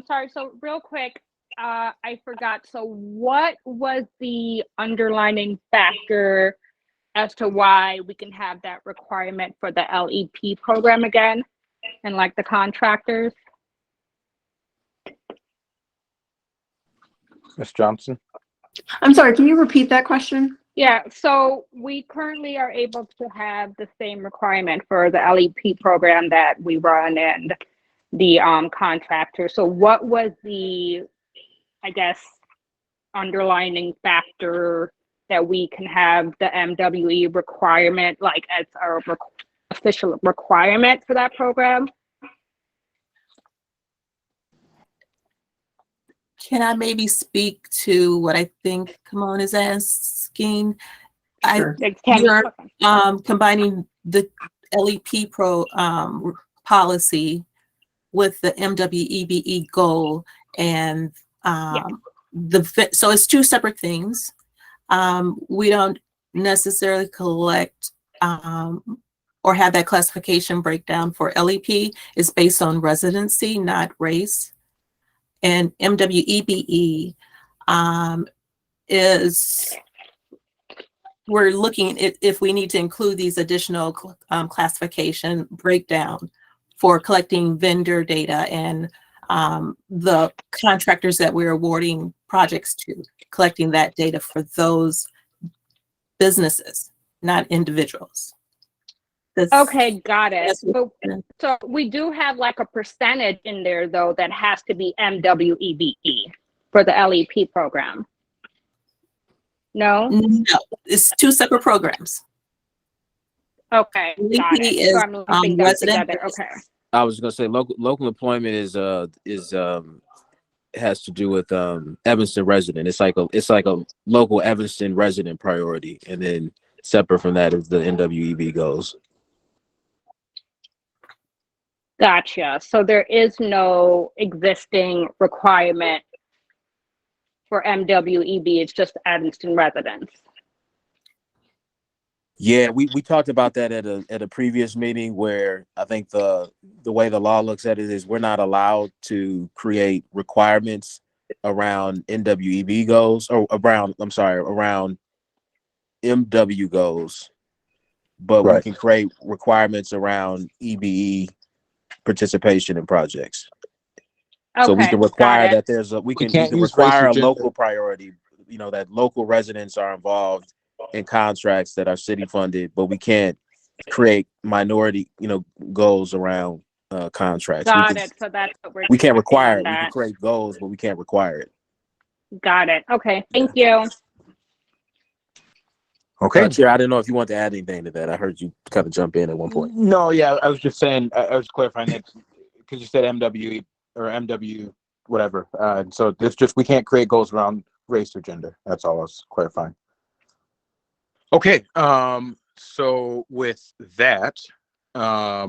Sorry, so real quick, I forgot. So what was the underlining factor as to why we can have that requirement for the LEP program again and like the contractors? Ms. Johnson? I'm sorry, can you repeat that question? Yeah, so we currently are able to have the same requirement for the LEP program that we run and the contractor. So what was the, I guess, underlining factor that we can have the MWE requirement like as our official requirement for that program? Can I maybe speak to what I think Kimon is asking? Sure. You're combining the LEP policy with the MWEBE goal, and so it's two separate things. We don't necessarily collect or have that classification breakdown for LEP. It's based on residency, not race. And MWEBE is, we're looking at if we need to include these additional classification breakdown for collecting vendor data and the contractors that we're awarding projects to, collecting that data for those businesses, not individuals. Okay, got it. So we do have like a percentage in there though that has to be MWEBE for the LEP program. No? No, it's two separate programs. Okay, got EBE it. So is I'm lumping them resident. together. Okay. I was gonna say local employment is has to do with Evanston resident. It's like a local Evanston resident priority, and then separate from that is the NWEB goals. Gotcha. So there is no existing requirement for MWEB. It's just Evanston residents. Yeah, we talked about that at a previous meeting where I think the way the law looks at it is we're not allowed to create requirements around NWEB goals or around MW goals, but we Right. can create requirements around EBE participation in projects. So we Okay, can got require it. that we can can't use require race a or local gender. priority, that local residents are involved in contracts that are city funded, but we can't create minority, goals around contracts. Got it. So that's what we're We can't discussing require on it. We can that. create goals, but we can't require it. Got it. Okay, thank you. Okay. Chair, I didn't know if you want to add anything to that. I heard you kind of jump in at one point. No, yeah, I was just saying, I was clarifying that because you said MW or MW, whatever. So it's just, we can't create goals around race or gender. That's all I was clarifying. Okay. So with that, I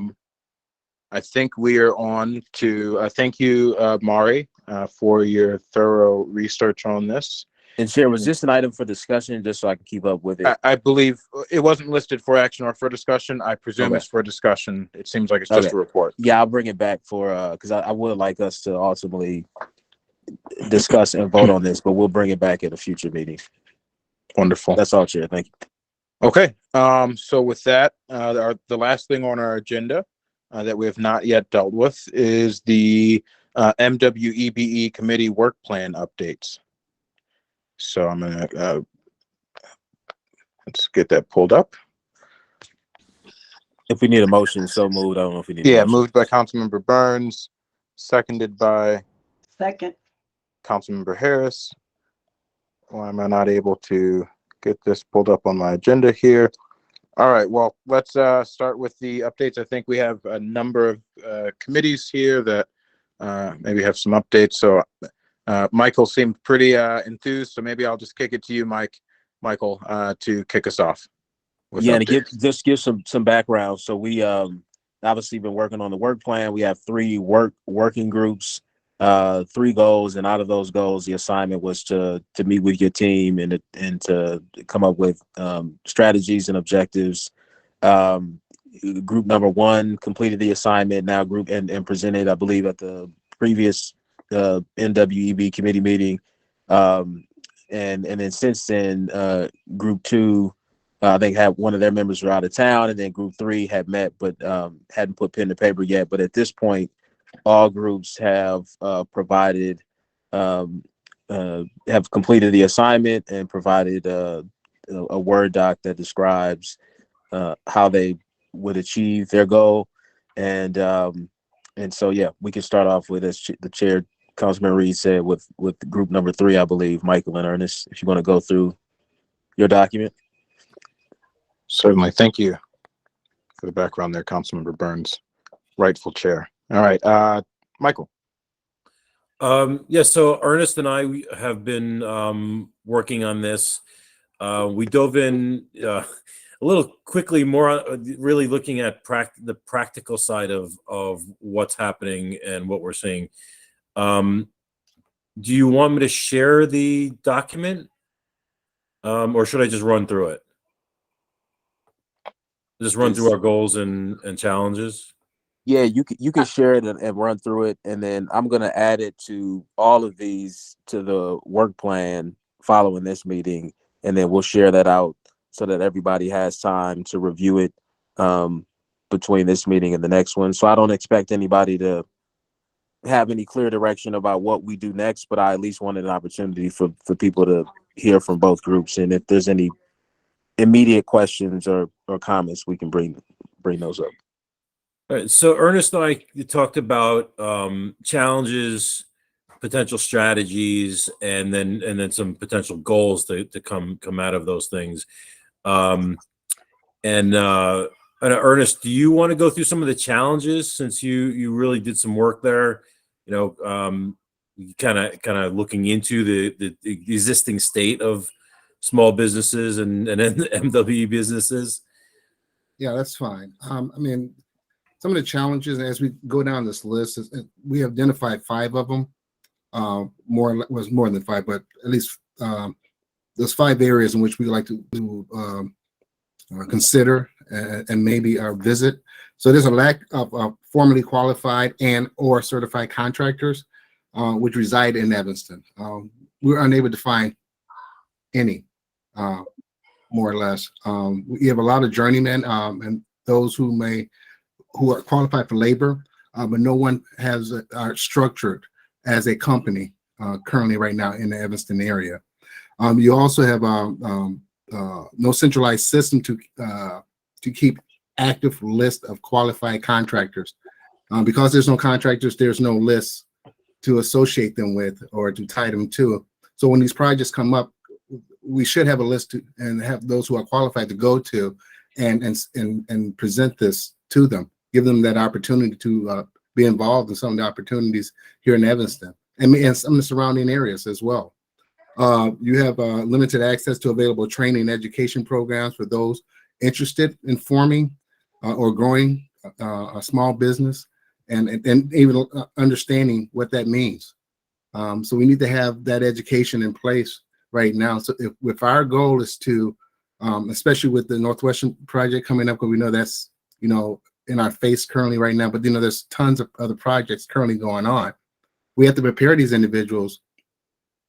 think we are on to, thank you, Mari, for your thorough research on this. And Chair, was this an item for discussion, just so I can keep up with it? I believe it wasn't listed for action or for discussion. I presume Okay. it's for discussion. It seems like it's just Okay. a report. Yeah, I'll bring it back for because I would like us to ultimately discuss and vote on this, but we'll bring it back at a future meeting. Wonderful. That's all, Chair. Thank you. Okay. So with that, the last thing on our agenda that we have not yet dealt with is the MWEBE committee work plan updates. So I'm gonna let's get that pulled up. If we need a motion, so moved. I don't know if we need a Yeah, motion. moved by Councilmember Burns, seconded by Second. Councilmember Harris. Why am I not able to get this pulled up on my agenda here? All right, well, let's start with the updates. I think we have a number of committees here that maybe have some updates. So Michael seemed pretty enthused, so maybe I'll just kick it to you, Michael, to kick us off. Yeah, and to give some background. So we obviously been working on the work plan. We have 3 working groups, 3 goals, and out of those goals, the assignment was to meet with your team and to come up with strategies and objectives. Group number 1 completed the assignment. Now group and presented, I believe, at the previous NWEB committee meeting, and then since then, group 2. I think had one of their members were out of town, and then group 3 had met, but hadn't put pen to paper yet. But at this point, all groups have provided, have completed the assignment and provided a Word doc that describes how they would achieve their goal. And so, yeah, we can start off with, as the chair, Councilman Reed said, with group number 3, I believe, Michael and Ernest, if you want to go through your document. Certainly. Thank you for the background there, Councilmember Burns, rightful chair. All right, Michael. Yeah, so Ernest and I have been working on this. We dove in a little quickly, more really looking at the practical side of what's happening and what we're seeing. Do you want me to share the document, or should I just run through it? Just run through our goals and challenges. Yeah, you can share it and run through it, and then I'm gonna add it to all of these to the work plan following this meeting, and then we'll share that out so that everybody has time to review it between this meeting and the next one. So I don't expect anybody to have any clear direction about what we do next, but I at least wanted an opportunity for people to hear from both groups, and if there's any immediate questions or comments, we can bring those up. All right, so Ernest and I talked about challenges, potential strategies and then some potential goals to come out of those things. And Ernest, do you want to go through some of the challenges since you really did some work there? Kind of looking into the existing state of small businesses and MWE businesses. Yeah, that's fine. I mean, some of the challenges as we go down this list, we have identified 5 of them. More than 5, but at least there's 5 areas in which we like to consider and maybe visit. So there's a lack of formally qualified and or certified contractors which reside in Evanston. We're unable to find any, more or less. We have a lot of journeymen and those who are qualified for labor, but no one has structured as a company currently right now in the Evanston area. You also have no centralized system to keep active list of qualified contractors. Because there's no contractors, there's no list to associate them with or to tie them to. So when these projects come up, we should have a list and have those who are qualified to go to and present this to them, give them that opportunity to be involved in some of the opportunities here in Evanston and some of the surrounding areas as well. You have limited access to available training and education programs for those interested in forming or growing a small business and even understanding what that means. So we need to have that education in place right now. So if our goal is to, especially with the Northwestern project coming up, because we know that's, in our face currently right now, but there's tons of other projects currently going on. We have to prepare these individuals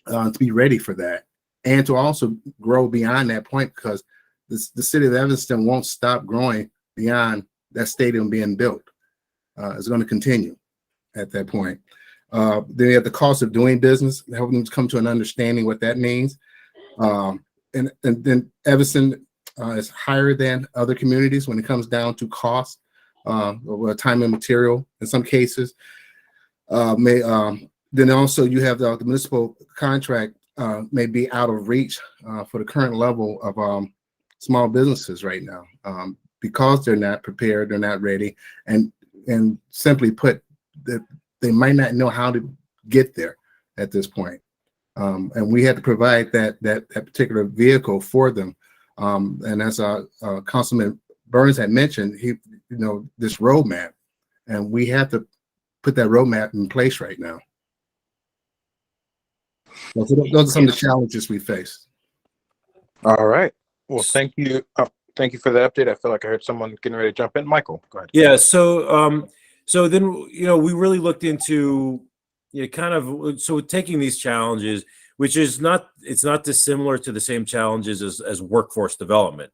to be ready for that and to also grow beyond that point, because the city of Evanston won't stop growing beyond that stadium being built. It's going to continue at that point. Then you have the cost of doing business, helping them to come to an understanding what that means. And then Evanston is higher than other communities when it comes down to cost, time and material in some cases. Then also you have the municipal contract may be out of reach for the current level of small businesses right now because they're not prepared, they're not ready, and simply put, that they might not know how to get there at this point. And we had to provide that particular vehicle for them. And as Councilman Burns had mentioned, this roadmap, and we have to put that roadmap in place right now. Those are some of the challenges we face. All right. Well, thank you. Thank you for the update. I feel like I heard someone getting ready to jump in. Michael, go ahead. Yeah. So then, we really looked into, so taking these challenges, which is it's not dissimilar to the same challenges as workforce development,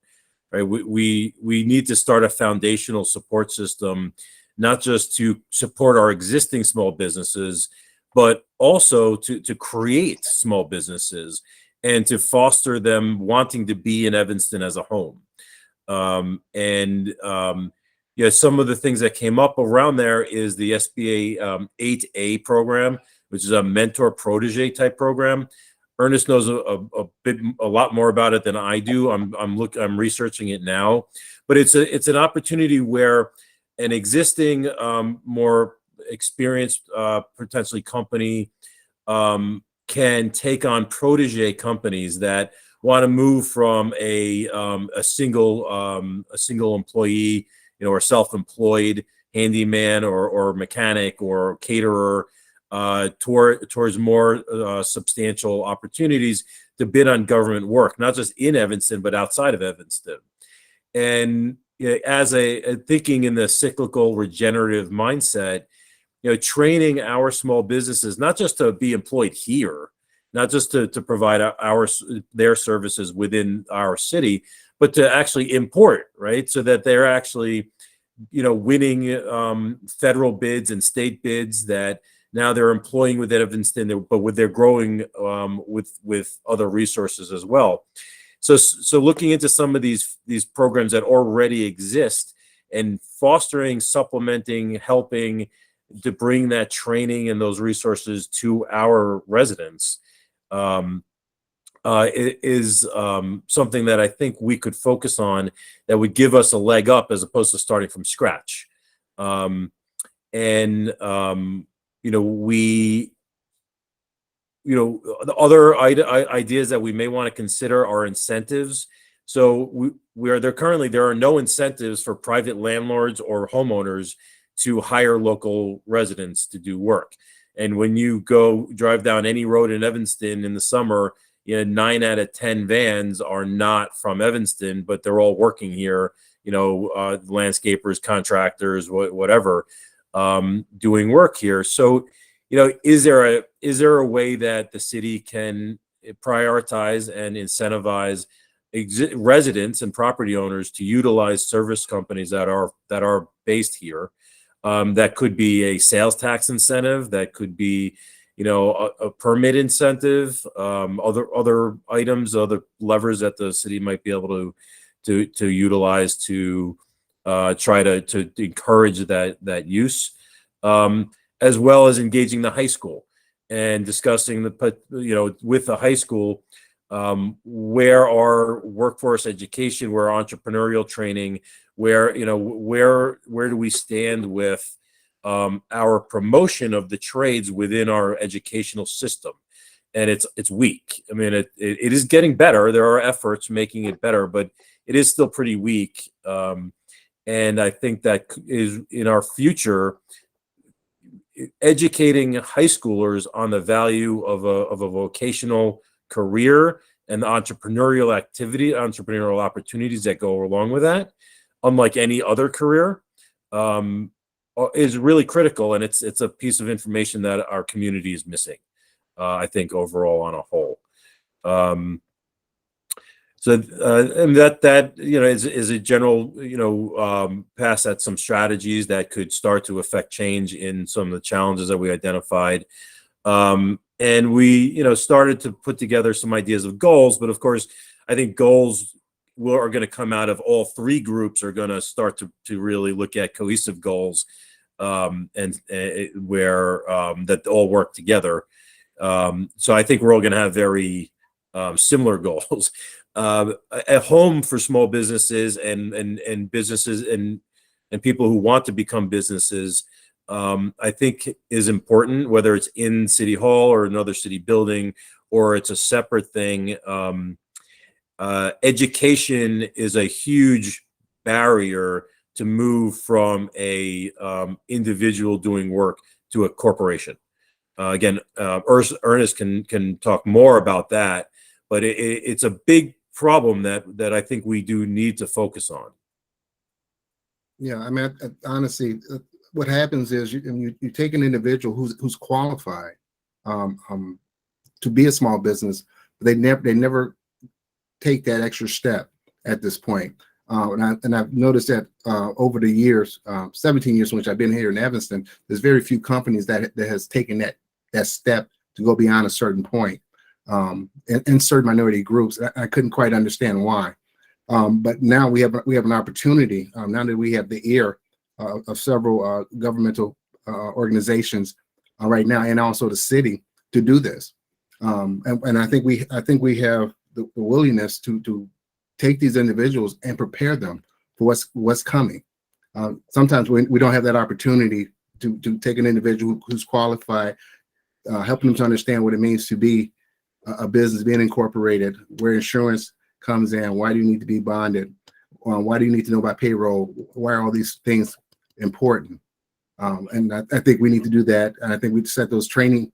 right? We need to start a foundational support system, not just to support our existing small businesses, but also to create small businesses and to foster them wanting to be in Evanston as a home. Some of the things that came up around there is the SBA 8A program, which is a mentor protege type program. Ernest knows a lot more about it than I do. I'm researching it now, but it's an opportunity where an existing more experienced potentially company can take on protege companies that want to move from a single employee, or self-employed handyman or mechanic or caterer towards more substantial opportunities to bid on government work, not just in Evanston, but outside of Evanston. And as a thinking in the cyclical regenerative mindset, training our small businesses, not just to be employed here, not just to provide their services within our city, but to actually import, right? So that they're actually, winning federal bids and state bids that now they're employing with Evanston, but they're growing with other resources as well. So looking into some of these programs that already exist and fostering, supplementing, helping, to bring that training and those resources to our residents is something that I think we could focus on that would give us a leg up as opposed to starting from scratch. The other ideas that we may want to consider are incentives. So there are no incentives for private landlords or homeowners to hire local residents to do work. And when you go drive down any road in Evanston in the summer, 9 out of 10 vans are not from Evanston, but they're all working here, landscapers, contractors, whatever, doing work here. So, is there a way that the city can prioritize and incentivize residents and property owners to utilize service companies that are based here? That could be a sales tax incentive. That could be, a permit incentive. Other items, other levers that the city might be able to utilize to try to encourage that use, as well as engaging the high school and discussing with the high school where our workforce education, where entrepreneurial training, where do we stand with our promotion of the trades within our educational system. And it's weak. I mean, it is getting better. There are efforts making it better, but it is still pretty weak. And I think that is in our future, educating high schoolers on the value of a vocational career and the entrepreneurial opportunities that go along with that, unlike any other career, is really critical. And it's a piece of information that our community is missing, I think, overall on a whole. And that is a general pass at some strategies that could start to affect change in some of the challenges that we identified. And we started to put together some ideas of goals, but of course I think goals are going to come out of all three groups are going to start to really look at cohesive goals, and where that all work together. So I think we're all going to have very similar goals. A home for small businesses and businesses and people who want to become businesses, I think is important, whether it's in City Hall or another city building, or it's a separate thing. Education is a huge barrier to move from a individual doing work to a corporation. Again, Ernest can talk more about that, but it's a big problem that I think we do need to focus on. Yeah, I mean, honestly, what happens is you take an individual who's qualified to be a small business, but they never take that extra step at this point. And I've noticed that over the years, 17 years in which I've been here in Evanston, there's very few companies that has taken that step to go beyond a certain point. In certain minority groups, I couldn't quite understand why. But now we have an opportunity. Now that we have the ear of several governmental organizations right now, and also the city, to do this. And I think we have the willingness to take these individuals and prepare them for what's coming. Sometimes we don't have that opportunity to take an individual who's qualified, helping them to understand what it means to be a business, being incorporated, where insurance comes in, why do you need to be bonded, why do you need to know about payroll, why are all these things important? And I think we need to do that, and I think we set those training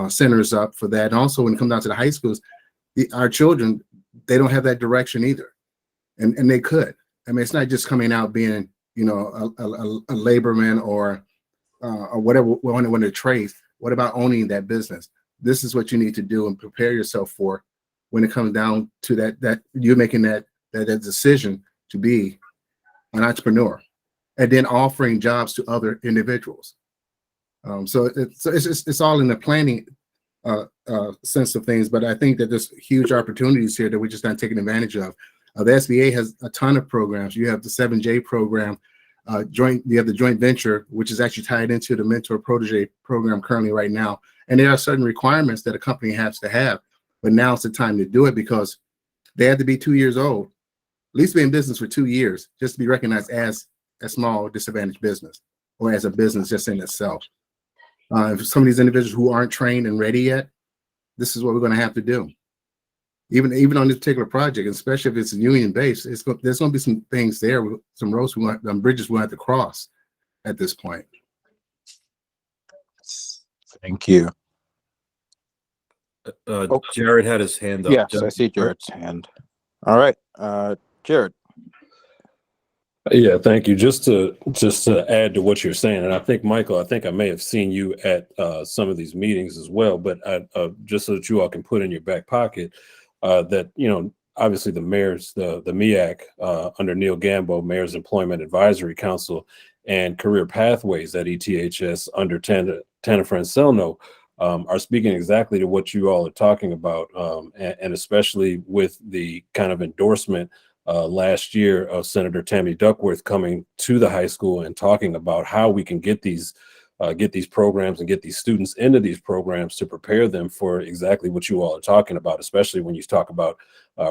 centers up for that. And also when it comes down to the high schools, our children, they don't have that direction either, and they could. I mean, it's not just coming out being a laborman or whatever, one of the trades. What about owning that business? This is what you need to do and prepare yourself for when it comes down to that you're making that decision to be an entrepreneur, and then offering jobs to other individuals. So it's all in the planning sense of things, but I think that there's huge opportunities here that we're just not taking advantage of. The SBA has a ton of programs. You have the 7J program, we have the joint venture, which is actually tied into the mentor protege program currently right now. And there are certain requirements that a company has to have, but now's the time to do it because they have to be 2 years old, at least be in business for 2 years, just to be recognized as a small disadvantaged business or as a business just in itself. If some of these individuals who aren't trained and ready yet, this is what we're going to have to do. Even on this particular project, especially if it's union based, there's going to be some things there, some roads some bridges we'll have to cross at this point. Thank you. Jared had his hand up. Yes, I see Jared's hand. All right, Jared. Yeah, thank you. Just to add to what you're saying, and I think Michael, I think I may have seen you at some of these meetings as well. But just so that you all can put in your back pocket, that obviously the mayor's the MEAC under Neil Gambo, Mayor's Employment Advisory Council, and Career Pathways at ETHS under Tana Francelno are speaking exactly to what you all are talking about, and especially with the kind of endorsement last year of Senator Tammy Duckworth coming to the high school and talking about how we can get these programs and get these students into these programs to prepare them for exactly what you all are talking about, especially when you talk about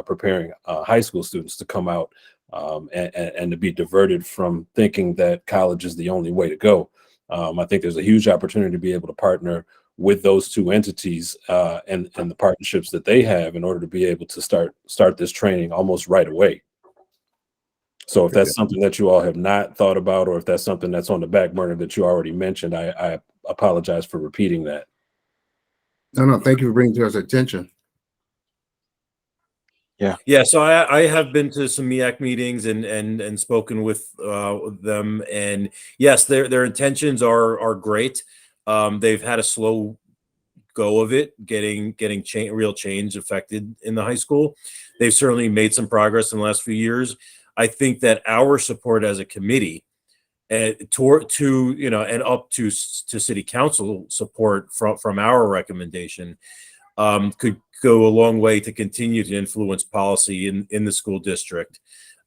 preparing high school students to come out and to be diverted from thinking that college is the only way to go. I think there's a huge opportunity to be able to partner with those two entities and the partnerships that they have in order to be able to start this training almost right away. So if that's something that you all have not thought about, or if that's something that's on the back burner that you already mentioned, I apologize for repeating that. No, thank you for bringing it to our attention. Yeah. So I have been to some MEAC meetings and spoken with them, and yes, their intentions are great. They've had a slow go of it, getting real change affected in the high school. They've certainly made some progress in the last few years. I think that our support as a committee and up to city council support from our recommendation could go a long way to continue to influence policy in the school district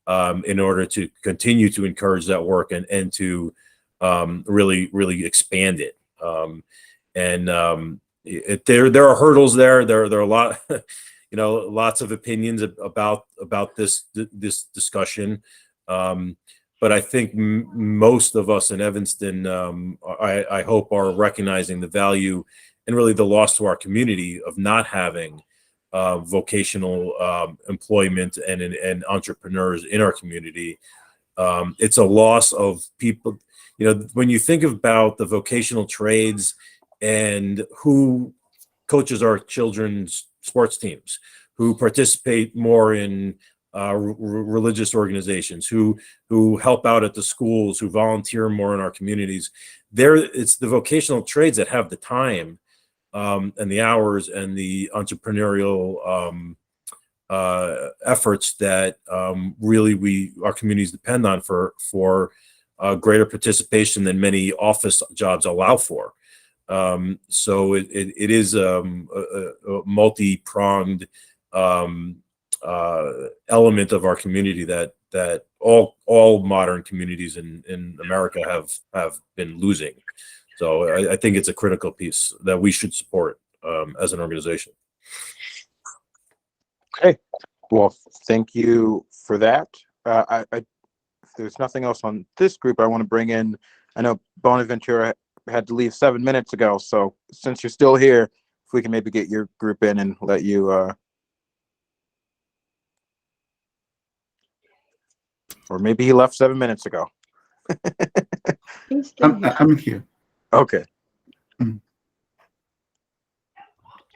in order to continue to encourage that work and to really expand it. There are hurdles there. There are a lot, lots of opinions about this discussion. But I think most of us in Evanston, I hope, are recognizing the value and really the loss to our community of not having vocational employment and entrepreneurs in our community. It's a loss of people. When you think about the vocational trades and who coaches our children's sports teams, who participate more in religious organizations, who help out at the schools, who volunteer more in our communities, it's the vocational trades that have the time and the hours and the entrepreneurial efforts that really our communities depend on for greater participation than many office jobs allow for. So it is a multi-pronged element of our community that all modern communities in America have been losing. So I think it's a critical piece that we should support as an organization. Okay, well, thank you for that. If there's nothing else on this group, I want to bring in, I know Bonaventura had to leave 7 minutes ago, so since you're still here, if we can maybe get your group in and let you or maybe he left 7 minutes ago. I'm here. Okay.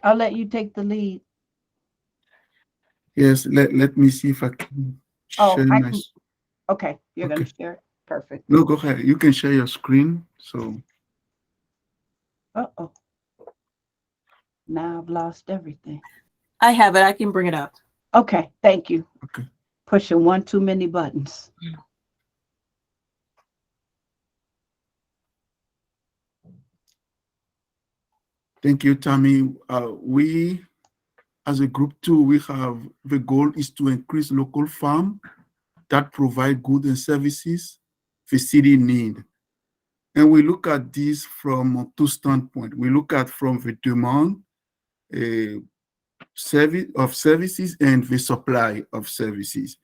I'll let you take the lead. Yes, let me see if I can share my... Okay, you're going to share it? Perfect. No, go ahead. You can share your screen. So. Uh-oh. Now I've lost everything. I have it. I can bring it up. Okay, thank you. Okay. Pushing one too many buttons. Thank you, Tammy. We, as a group too, we have the goal is to increase local farm that provide goods and services the city need. And we look at this from two standpoints. We look at from the demand services and the supply of services.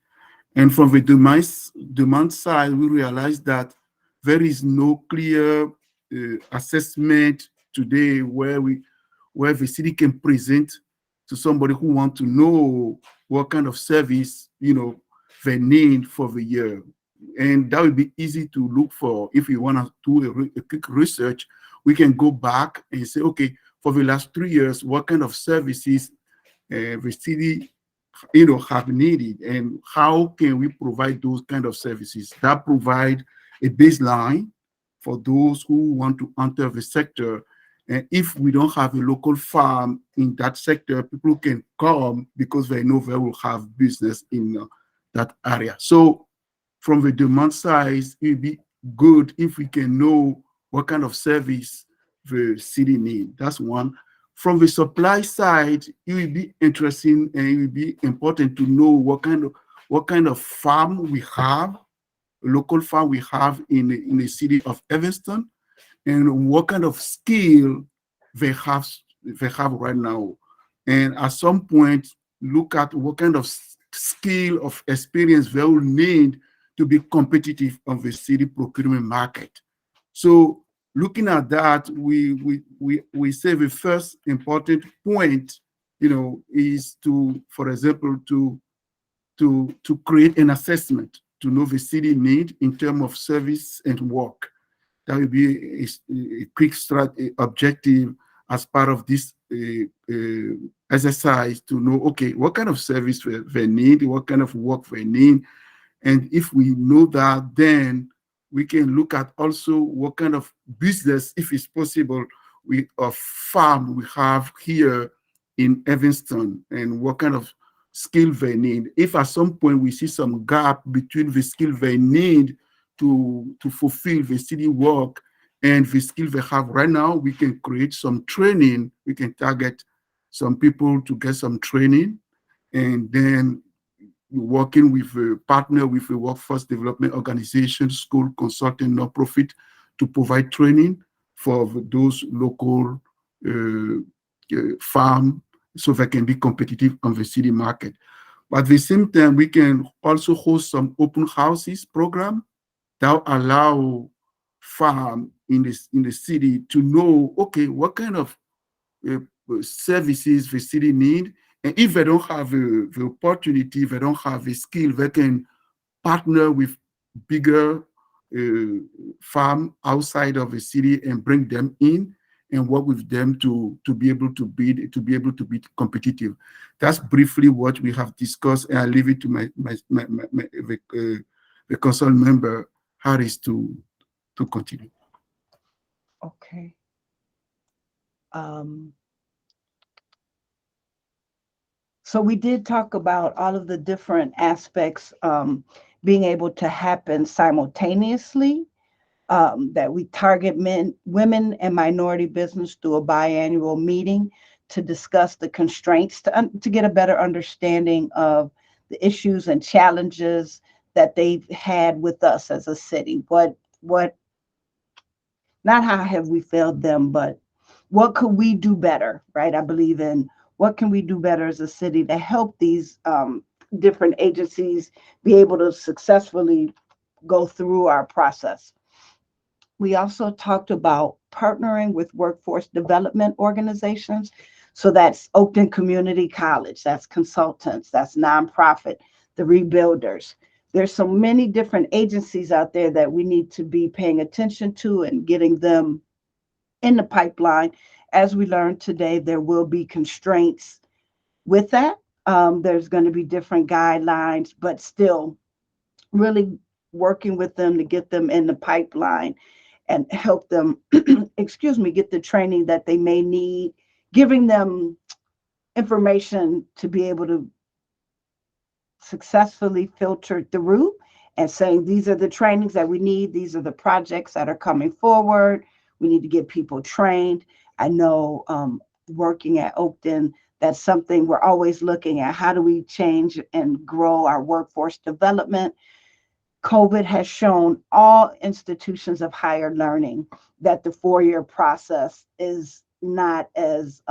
And from the demand side, we realize that there is no clear assessment today where the city can present to somebody who want to know what kind of service they need for the year. And that would be easy to look for. If you want to do a quick research, we can go back and say, okay, for the last 3 years, what kind of services the city have needed, and how can we provide those kind of services that provide a baseline for those who want to enter the sector. And if we don't have a local farm in that sector, people can come because they know they will have business in that area. So from the demand side, it would be good if we can know what kind of service the city need. That's one. From the supply side, it will be interesting and it will be important to know what kind of farm we have, local farm we have in the city of Evanston, and what kind of skill they have right now. And at some point, look at what kind of skill of experience they will need to be competitive on the city procurement market. So looking at that, we say the first important point, is to, for example, to create an assessment to know the city need in terms of service and work. That will be a quick objective as part of this exercise to know, okay, what kind of service they need, what kind of work they need. And if we know that, then we can look at also what kind of business, if it's possible, farm we have here in Evanston, and what kind of skill they need. If at some point we see some gap between the skill they need to fulfill the city work and the skill they have right now, we can create some training. We can target some people to get some training, and then working with a partner with a workforce development organization, school, consulting, nonprofit, to provide training for those local farm so they can be competitive on the city market. But at the same time, we can also host some open houses program that allow farm in the city to know, okay, what kind of services the city need. And if they don't have the opportunity, they don't have the skill, they can partner with bigger farm outside of the city and bring them in and work with them to be able to bid, to be able to be competitive. That's briefly what we have discussed, and I leave it to the council member Harris to continue. Okay. So we did talk about all of the different aspects being able to happen simultaneously, that we target men, women, and minority business through a biannual meeting to discuss the constraints to get a better understanding of the issues and challenges that they've had with us as a city. What not how have we failed them, but what could we do better, right? I believe in what can we do better as a city to help these different agencies be able to successfully go through our process. We also talked about partnering with workforce development organizations. So that's Oakton Community College, that's consultants, that's nonprofit, the rebuilders. There's so many different agencies out there that we need to be paying attention to and getting them in the pipeline. As we learned today, there will be constraints with that. There's going to be different guidelines, but still really working with them to get them in the pipeline and help them, excuse me, get the training that they may need, giving them information to be able to successfully filter through and saying, these are the trainings that we need. These are the projects that are coming forward. We need to get people trained. I know working at Oakton, that's something we're always looking at. How do we change and grow our workforce development? COVID has shown all institutions of higher learning that the 4-year process is not as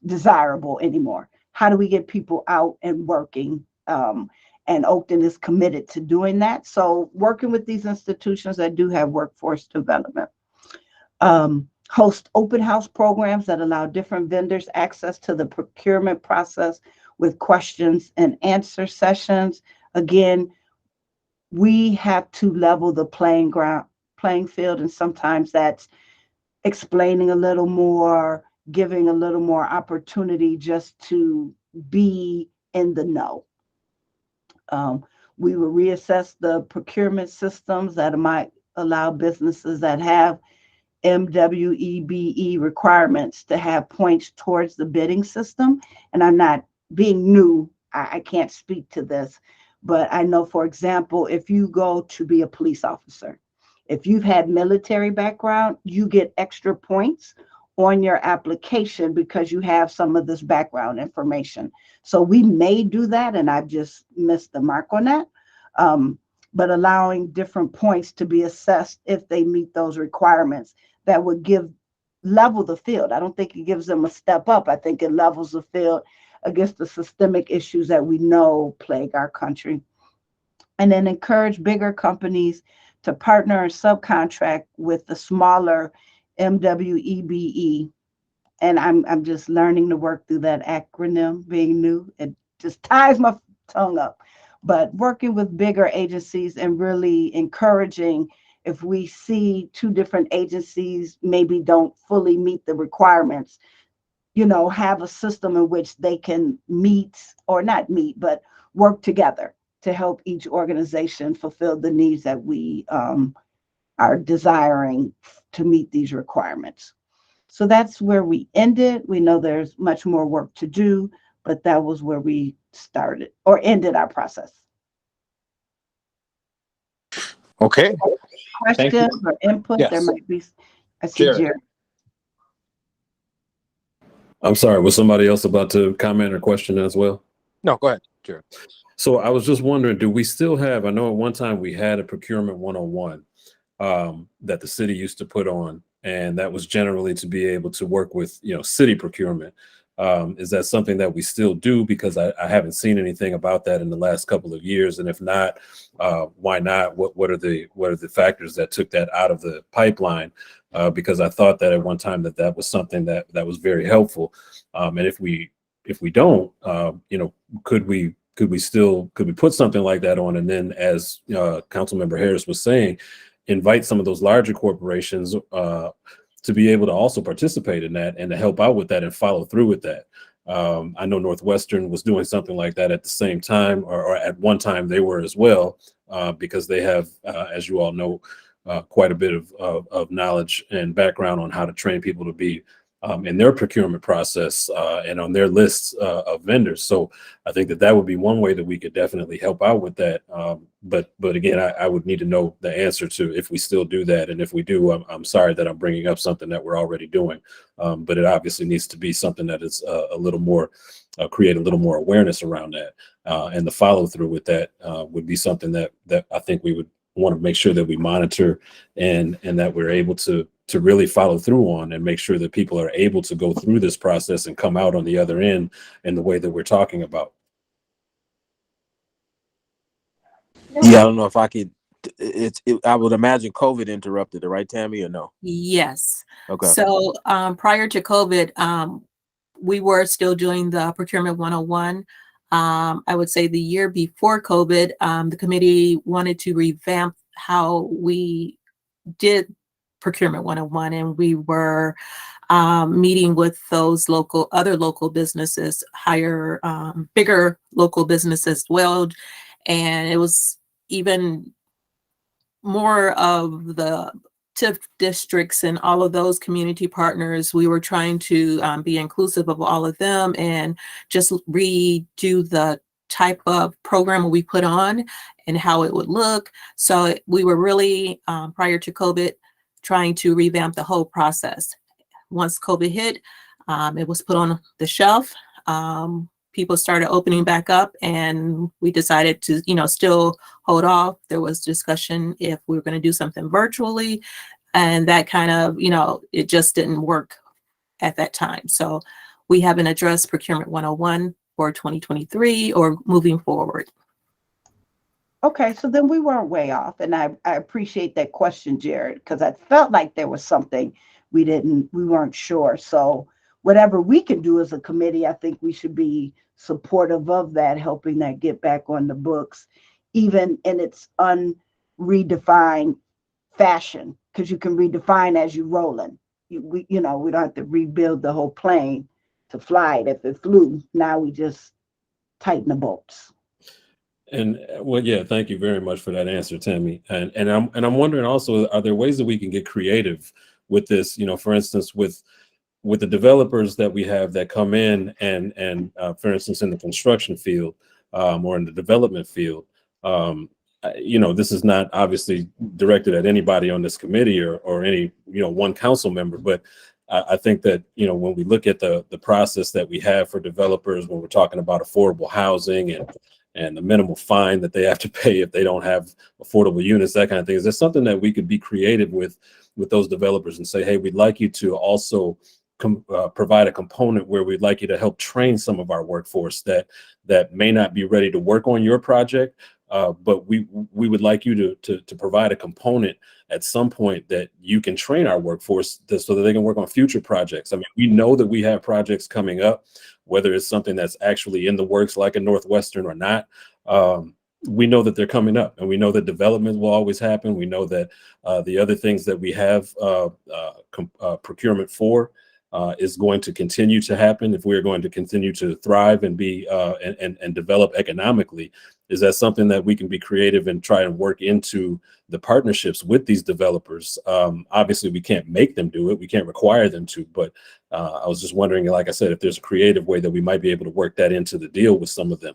desirable anymore. How do we get people out and working? And Oakton is committed to doing that. So working with these institutions that do have workforce development. Host open house programs that allow different vendors access to the procurement process with questions and answer sessions. Again, we have to level the playing field, and sometimes that's explaining a little more, giving a little more opportunity just to be in the know. We will reassess the procurement systems that might allow businesses that have MWEBE requirements to have points towards the bidding system. And I'm not being new, I can't speak to this, but I know, for example, if you go to be a police officer, if you've had military background, you get extra points on your application because you have some of this background information. So we may do that, and I've just missed the mark on that. But allowing different points to be assessed if they meet those requirements, that would level the field. I don't think it gives them a step up. I think it levels the field against the systemic issues that we know plague our country. And then encourage bigger companies to partner and subcontract with the smaller MWEBE. And I'm just learning to work through that acronym, being new. It just ties my tongue up. But working with bigger agencies and really encouraging, if we see 2 different agencies maybe don't fully meet the requirements, have a system in which they can meet, or not meet, but work together to help each organization fulfill the needs that we are desiring to meet these requirements. So that's where we ended. We know there's much more work to do, but that was where we started or ended our process. Okay. Questions or input? Yes. There might be. I see Jerry. I'm sorry, was somebody else about to comment or question as well? No, go ahead, Jared. So I was just wondering, do we still have, I know at one time we had a procurement 101 that the city used to put on, and that was generally to be able to work with, city procurement. Is that something that we still do? Because I haven't seen anything about that in the last couple of years. And if not, why not? What are the factors that took that out of the pipeline? Because I thought that at one time that was something that was very helpful. And if we don't, could we put something like that on? And then, as Councilmember Harris was saying, invite some of those larger corporations to be able to also participate in that and to help out with that and follow through with that. I know Northwestern was doing something like that at the same time, or at one time they were as well, because they have, as you all know, quite a bit of knowledge and background on how to train people to be in their procurement process and on their lists of vendors. So I think that would be one way that we could definitely help out with that. But again, I would need to know the answer to if we still do that. And if we do, I'm sorry that I'm bringing up something that we're already doing. But it obviously needs to be something that is a little more, create a little more awareness around that. And the follow through with that would be something that I think we would want to make sure that we monitor and that we're able to really follow through on and make sure that people are able to go through this process and come out on the other end in the way that we're talking about. Yeah, I don't know if I could. I would imagine COVID interrupted it, right, Tammy, or no? Yes. Okay. So prior to COVID, we were still doing the procurement 101. I would say the year before COVID, the committee wanted to revamp how we did procurement 101, and we were meeting with those other local businesses, bigger local businesses as well. And it was even more of the TIF districts and all of those community partners. We were trying to be inclusive of all of them and just redo the type of program we put on and how it would look. So we were really, prior to COVID, trying to revamp the whole process. Once COVID hit, it was put on the shelf. people started opening back up, and we decided to, still hold off. There was discussion if we were going to do something virtually, and that kind of, it just didn't work at that time. So we haven't addressed Procurement 101 for 2023 or moving forward. Okay, so then we weren't way off, and I appreciate that question, Jared, because I felt like there was something we weren't sure. So whatever we can do as a committee, I think we should be supportive of that, helping that get back on the books, even in its unredefined fashion, because you can redefine as you rolling. We don't have to rebuild the whole plane to fly it if it flew. Now we just tighten the bolts. And well, yeah, thank you very much for that answer, Tammy. And I'm wondering also, are there ways that we can get creative with this? For instance, with the developers that we have that come in and for instance, in the construction field or in the development field, this is not obviously directed at anybody on this committee or any, one council member, but I think that, when we look at the process that we have for developers, when we're talking about affordable housing and the minimal fine that they have to pay if they don't have affordable units, that kind of thing, is there something that we could be creative with those developers and say, hey, we'd like you to also provide a component where we'd like you to help train some of our workforce that may not be ready to work on your project, but we would like you to provide a component at some point that you can train our workforce so that they can work on future projects. I mean, we know that we have projects coming up, whether it's something that's actually in the works like a Northwestern or not. We know that they're coming up, and we know that development will always happen. We know that the other things that we have procurement for is going to continue to happen if we're going to continue to thrive and be and develop economically. Is that something that we can be creative and try and work into the partnerships with these developers? Obviously, we can't make them do it. We can't require them to, but I was just wondering, like I said, if there's a creative way that we might be able to work that into the deal with some of them.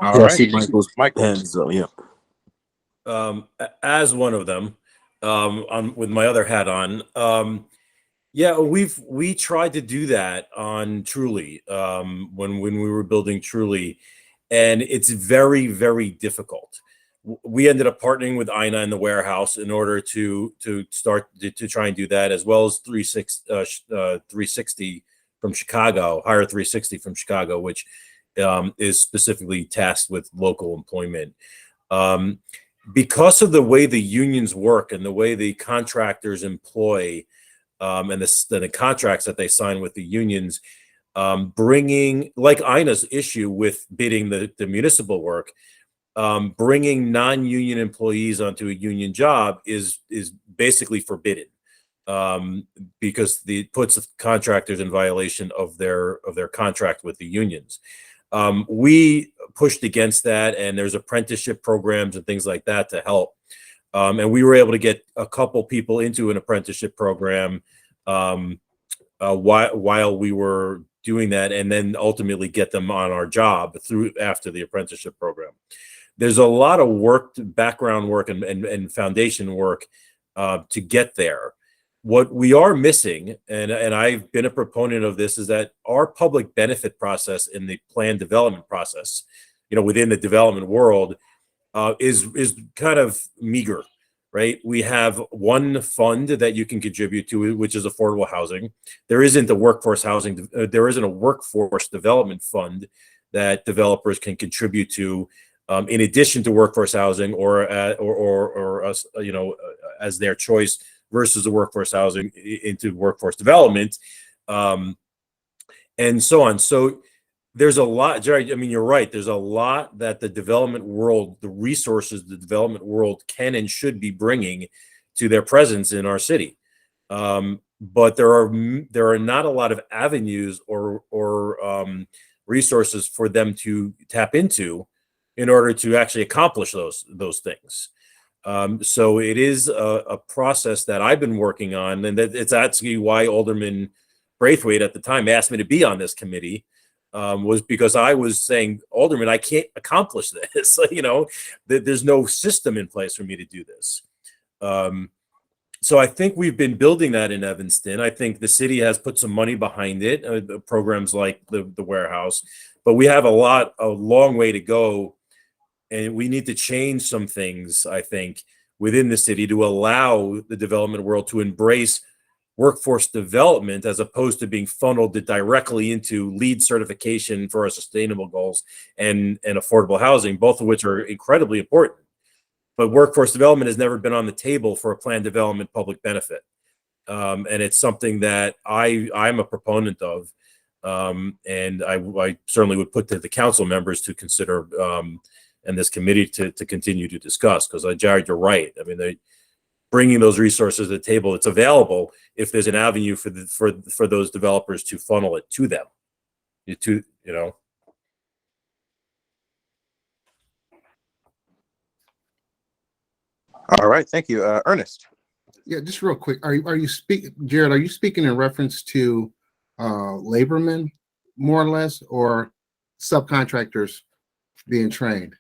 All right. See Michael's Michael. hands up. Yeah. As one of them, with my other hat on, yeah, we tried to do that on Truly when we were building Truly, and it's very, very difficult. We ended up partnering with INA in the warehouse in order to start to try and do that, as well as 360 from Chicago, Hire 360 from Chicago, which is specifically tasked with local employment. Because of the way the unions work and the way the contractors employ and the contracts that they sign with the unions, bringing, like INA's issue with bidding the municipal work, bringing non-union employees onto a union job is basically forbidden, because it puts the contractors in violation of their contract with the unions. We pushed against that, and there's apprenticeship programs and things like that to help. And we were able to get a couple people into an apprenticeship program while we were doing that, and then ultimately get them on our job after the apprenticeship program. There's a lot of work, background work and foundation work to get there. What we are missing, and I've been a proponent of this, is that our public benefit process in the plan development process, within the development world, is kind of meager, right? We have one fund that you can contribute to, which is affordable housing. There isn't a workforce housing. There isn't a workforce development fund that developers can contribute to, in addition to workforce housing or as their choice, versus the workforce housing into workforce development, and so on. So there's a lot, Jerry. I mean, you're right. There's a lot that the development world, the resources the development world can and should be bringing to their presence in our city. But there are not a lot of avenues or resources for them to tap into in order to actually accomplish those things. So it is a process that I've been working on, and that it's actually why Alderman Braithwaite at the time asked me to be on this committee, was because I was saying, Alderman, I can't accomplish this. There's no system in place for me to do this. So I think we've been building that in Evanston. I think the city has put some money behind it, programs like the warehouse, but we have a long way to go, and we need to change some things, I think, within the city to allow the development world to embrace workforce development as opposed to being funneled directly into LEED certification for our sustainable goals and affordable housing, both of which are incredibly important. But workforce development has never been on the table for a planned development public benefit. And it's something that I'm a proponent of. And I certainly would put to the council members to consider and this committee to continue to discuss, because Jared, you're right. I mean, bringing those resources to the table, it's available if there's an avenue for those developers to funnel it to them. All right, thank you, Ernest. Yeah, just real quick. Are you speaking, Jared? Are you speaking in reference to labormen, more or less, or subcontractors being trained?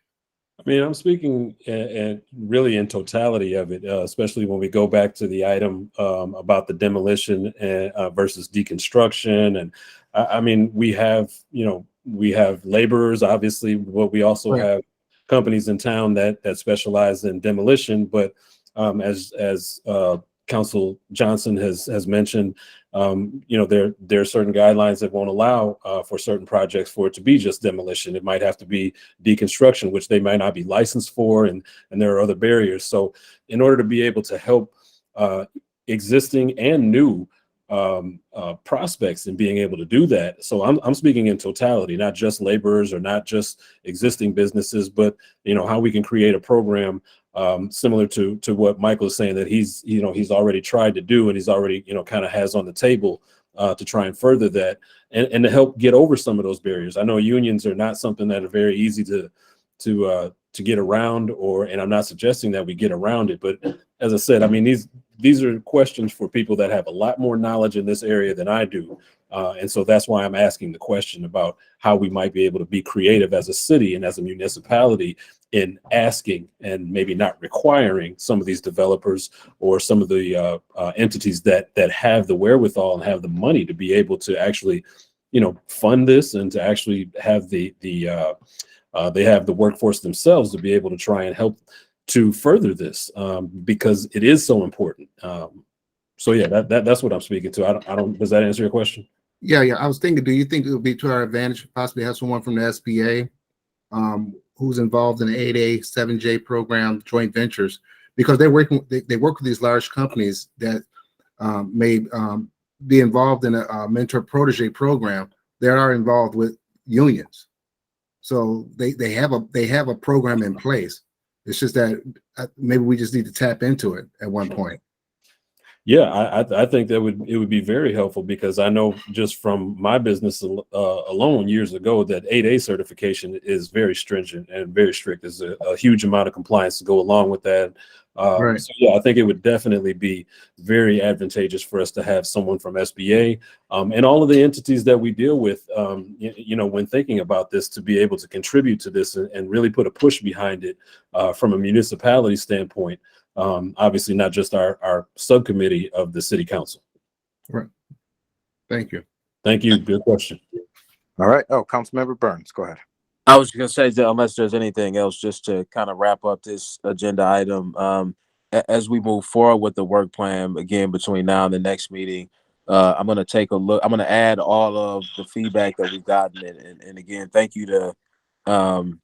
I mean, I'm speaking and really in totality of it, especially when we go back to the item about the demolition and versus deconstruction. And I mean, we have laborers, obviously, but we also have companies in town that specialize in demolition. But as Council Johnson has mentioned, there are certain guidelines that won't allow for certain projects for it to be just demolition. It might have to be deconstruction, which they might not be licensed for, and there are other barriers. So in order to be able to help existing and new prospects in being able to do that. So I'm speaking in totality, not just laborers or not just existing businesses, but how we can create a program similar to what Michael is saying that he's already tried to do, and he's already kind of has on the table to try and further that and to help get over some of those barriers. I know unions are not something that are very easy to get around, and I'm not suggesting that we get around it, but as I said, I mean, these are questions for people that have a lot more knowledge in this area than I do. And so that's why I'm asking the question about how we might be able to be creative as a city and as a municipality in asking and maybe not requiring some of these developers or some of the entities that have the wherewithal and have the money to be able to actually, fund this and to actually have they have the workforce themselves to be able to try and help to further this because it is so important. So yeah, that's what I'm speaking to. I don't. Does that answer your question? Yeah. I was thinking, do you think it would be to our advantage to possibly have someone from the SBA who's involved in the 8A, 7J program, joint ventures, because they work with these large companies that may be involved in a mentor protege program that are involved with unions. So they have a program in place. It's just that maybe we just need to tap into it at one point. Yeah, I think that it would be very helpful, because I know just from my business alone years ago that 8A certification is very stringent and very strict. There's a huge amount of compliance to go along with that. Right. So yeah, I think it would definitely be very advantageous for us to have someone from SBA and all of the entities that we deal with, when thinking about this, to be able to contribute to this and really put a push behind it from a municipality standpoint. Obviously not just our subcommittee of the city council. Right. Thank you. Thank you. Good question. All right. Oh, Councilmember Burns, go ahead. I was going to say that unless there's anything else, just to kind of wrap up this agenda item, as we move forward with the work plan, again, between now and the next meeting, I'm going to take a look. I'm going to add all of the feedback that we've gotten. And again, thank you to, and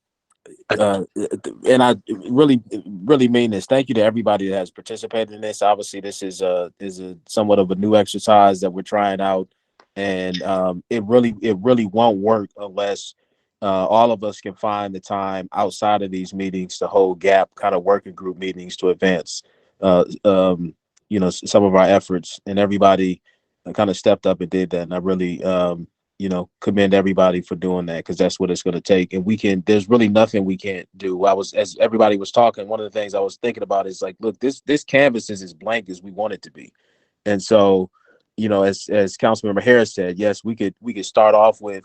I really mean this. Thank you to everybody that has participated in this. Obviously, this is a somewhat of a new exercise that we're trying out. And it really won't work unless all of us can find the time outside of these meetings to hold gap kind of working group meetings to advance, some of our efforts, and everybody kind of stepped up and did that. And I really, commend everybody for doing that, because that's what it's going to take. And there's really nothing we can't do. As everybody was talking, one of the things I was thinking about is like, look, this canvas is as blank as we want it to be. And so, as Councilmember Harris said, yes, we could start off with,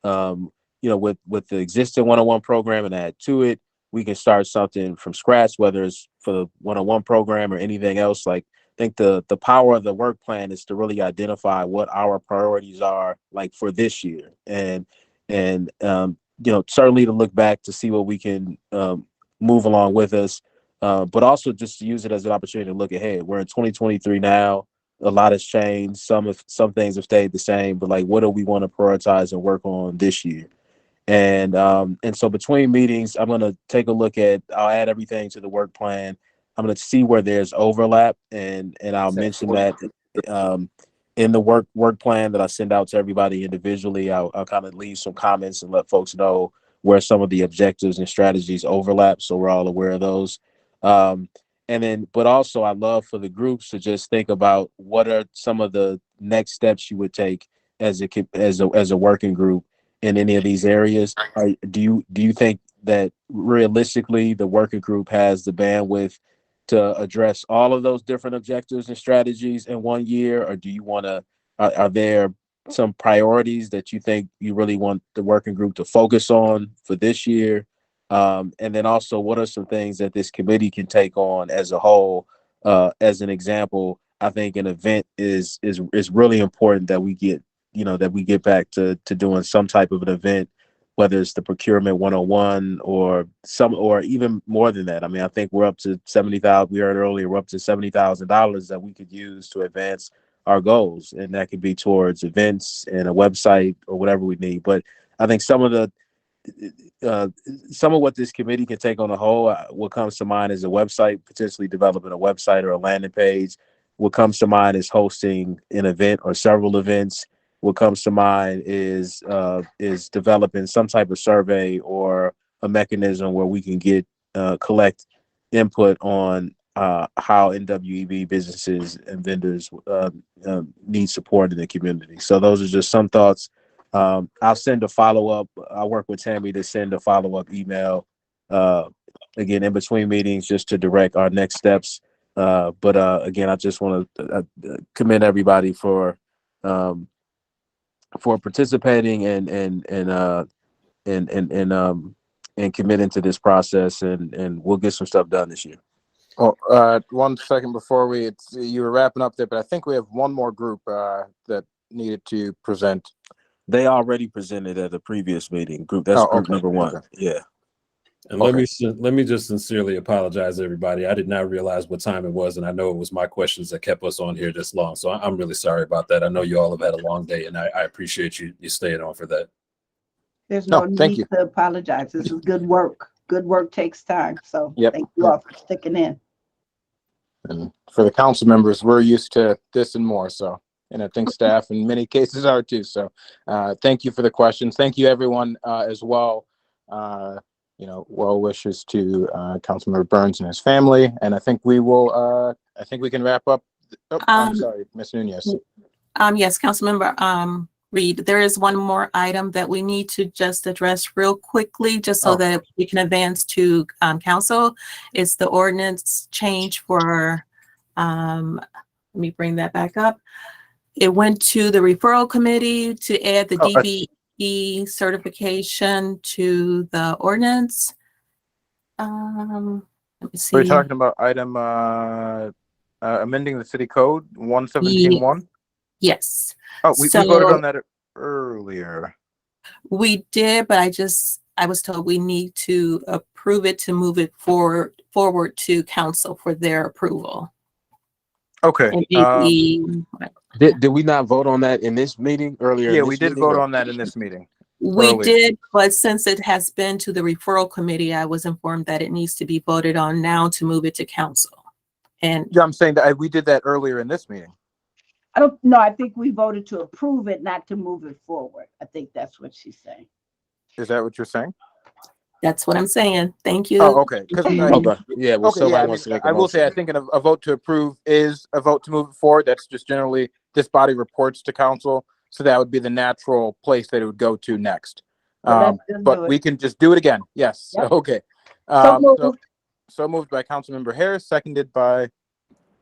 with the existing one-on-one program and add to it. We can start something from scratch, whether it's for the one-on-one program or anything else. Like, think the power of the work plan is to really identify what our priorities are like for this year, and certainly to look back to see what we can move along with us, but also just to use it as an opportunity to look ahead. We're in 2023 now. A lot has changed. Some things have stayed the same, but like, what do we want to prioritize and work on this year? And so between meetings, I'm going to take a look at, I'll add everything to the work plan. I'm going to see where there's overlap, and I'll mention that in the work plan that I send out to everybody individually. I'll kind of leave some comments and let folks know where some of the objectives and strategies overlap, so we're all aware of those. And then, but also, I love for the groups to just think about what are some of the next steps you would take as a working group in any of these areas. Do you think that realistically the working group has the bandwidth to address all of those different objectives and strategies in 1 year, or do you want to? Are there some priorities that you think you really want the working group to focus on for this year? And then also, what are some things that this committee can take on as a whole? As an example, I think an event is really important that we get, that we get back to doing some type of an event, whether it's the procurement 101 or even more than that. I mean, I think we're up to 70,000. We heard earlier, we're up to $70,000 that we could use to advance our goals, and that could be towards events and a website or whatever we need. But I think some of what this committee can take on the whole, what comes to mind is a website, potentially developing a website or a landing page. What comes to mind is hosting an event or several events. What comes to mind is developing some type of survey or a mechanism where we can collect input on how NWEB businesses and vendors need support in the community. So those are just some thoughts. I'll send a follow-up. I'll work with Tammy to send a follow-up email, again, in between meetings, just to direct our next steps. But again, I just want to commend everybody for participating and committing to this process, and we'll get some stuff done this year. Oh, 1 second before you were wrapping up there, but I think we have one more group that needed to present. They already presented at the previous meeting. That's group number one. Okay. Yeah. And let me just sincerely apologize, everybody. I did not realize what time it was, and I know it was my questions that kept us on here this long. So I'm really sorry about that. I know you all have had a long day, and I appreciate you staying on for that. There's no need to apologize. This is good work. Good work takes time. So thank you all for sticking in. And for the council members, we're used to this and more. So, and I think staff in many cases are too. So thank you for the questions. Thank you, everyone, as well. Well wishes to Councilmember Burns and his family. And I think we can wrap up. I'm sorry, Ms. Nunez. Yes, Councilmember Reed, there is one more item that we need to just address real quickly, just so that we can advance to council. It's the ordinance change for, let me bring that back up. It went to the referral committee to add the DBE certification to the ordinance. Let me see. We're talking about item amending the city code 117.1. Yes. Oh, we voted on that earlier. We did, but I was told we need to approve it to move it forward to council for their approval. Okay. Did we not vote on that in this meeting earlier? Yeah, we did vote on that in this meeting. We did, but since it has been to the referral committee, I was informed that it needs to be voted on now to move it to council. And yeah, I'm saying that we did that earlier in this meeting. I don't know. I think we voted to approve it, not to move it forward. I think that's what she's saying. Is that what you're saying? That's what I'm saying. Thank you. Oh, okay. Yeah. Well, I will say, I think a vote to approve is a vote to move it forward. That's just generally this body reports to council. So that would be the natural place that it would go to next. But we can just do it again. Yes. Yep. Okay. So moved by Councilmember Harris, seconded by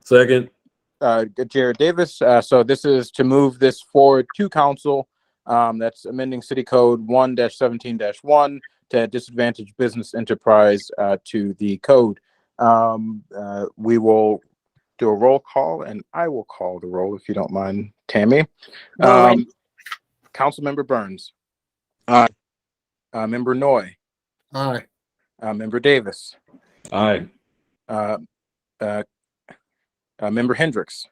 Jared Davis. So this is to move this forward to council. That's amending City Code 1-17-1 to disadvantage business enterprise to the code. We will do a roll call, and I will call the roll if you don't mind, Tammy. Go Councilmember Burns. Aye. Member Noy. Aye. Member Davis. Aye. Member Hendricks.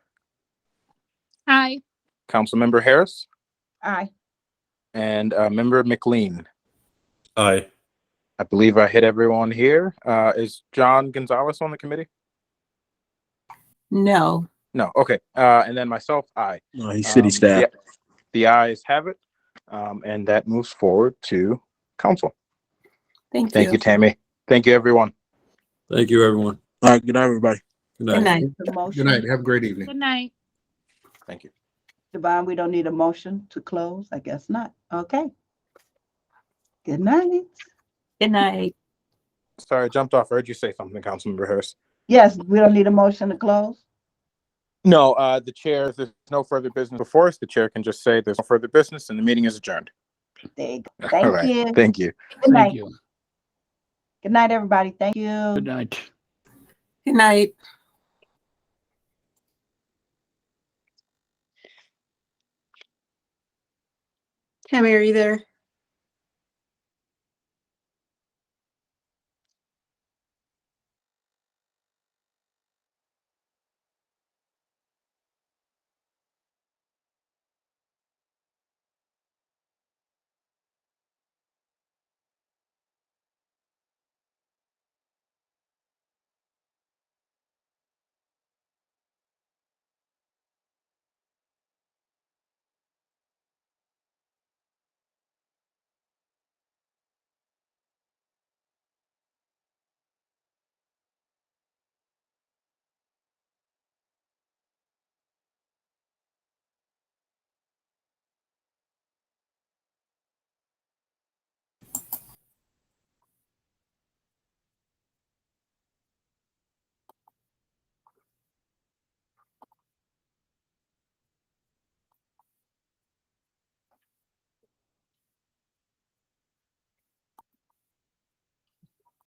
Aye. Councilmember Harris. Aye. And Member McLean. Aye. I believe I hit everyone here. Is John Gonzalez on the committee? No. No. Okay. And then myself, aye. No, he's city staff. The ayes have it. And that moves forward to council. Thank Thank you, Tammy. Thank you, everyone. Thank you, everyone. All right. Good night, everybody. Good Good night. night. The motion. Good night. Have a great evening. Good night. Thank you. Devon, we don't need a motion to close? I guess not. Okay. Good night. Good night. Sorry, I jumped off. I heard you say something, Councilmember Harris. Yes, we don't need a motion to close? No, the chair, if there's no further business before us, the chair can just say there's no further business and the meeting is adjourned. There you go. All Thank right. you. Thank you. Good night. Thank you. Good night, everybody. Thank you. night. Good night. Tammy, are you there?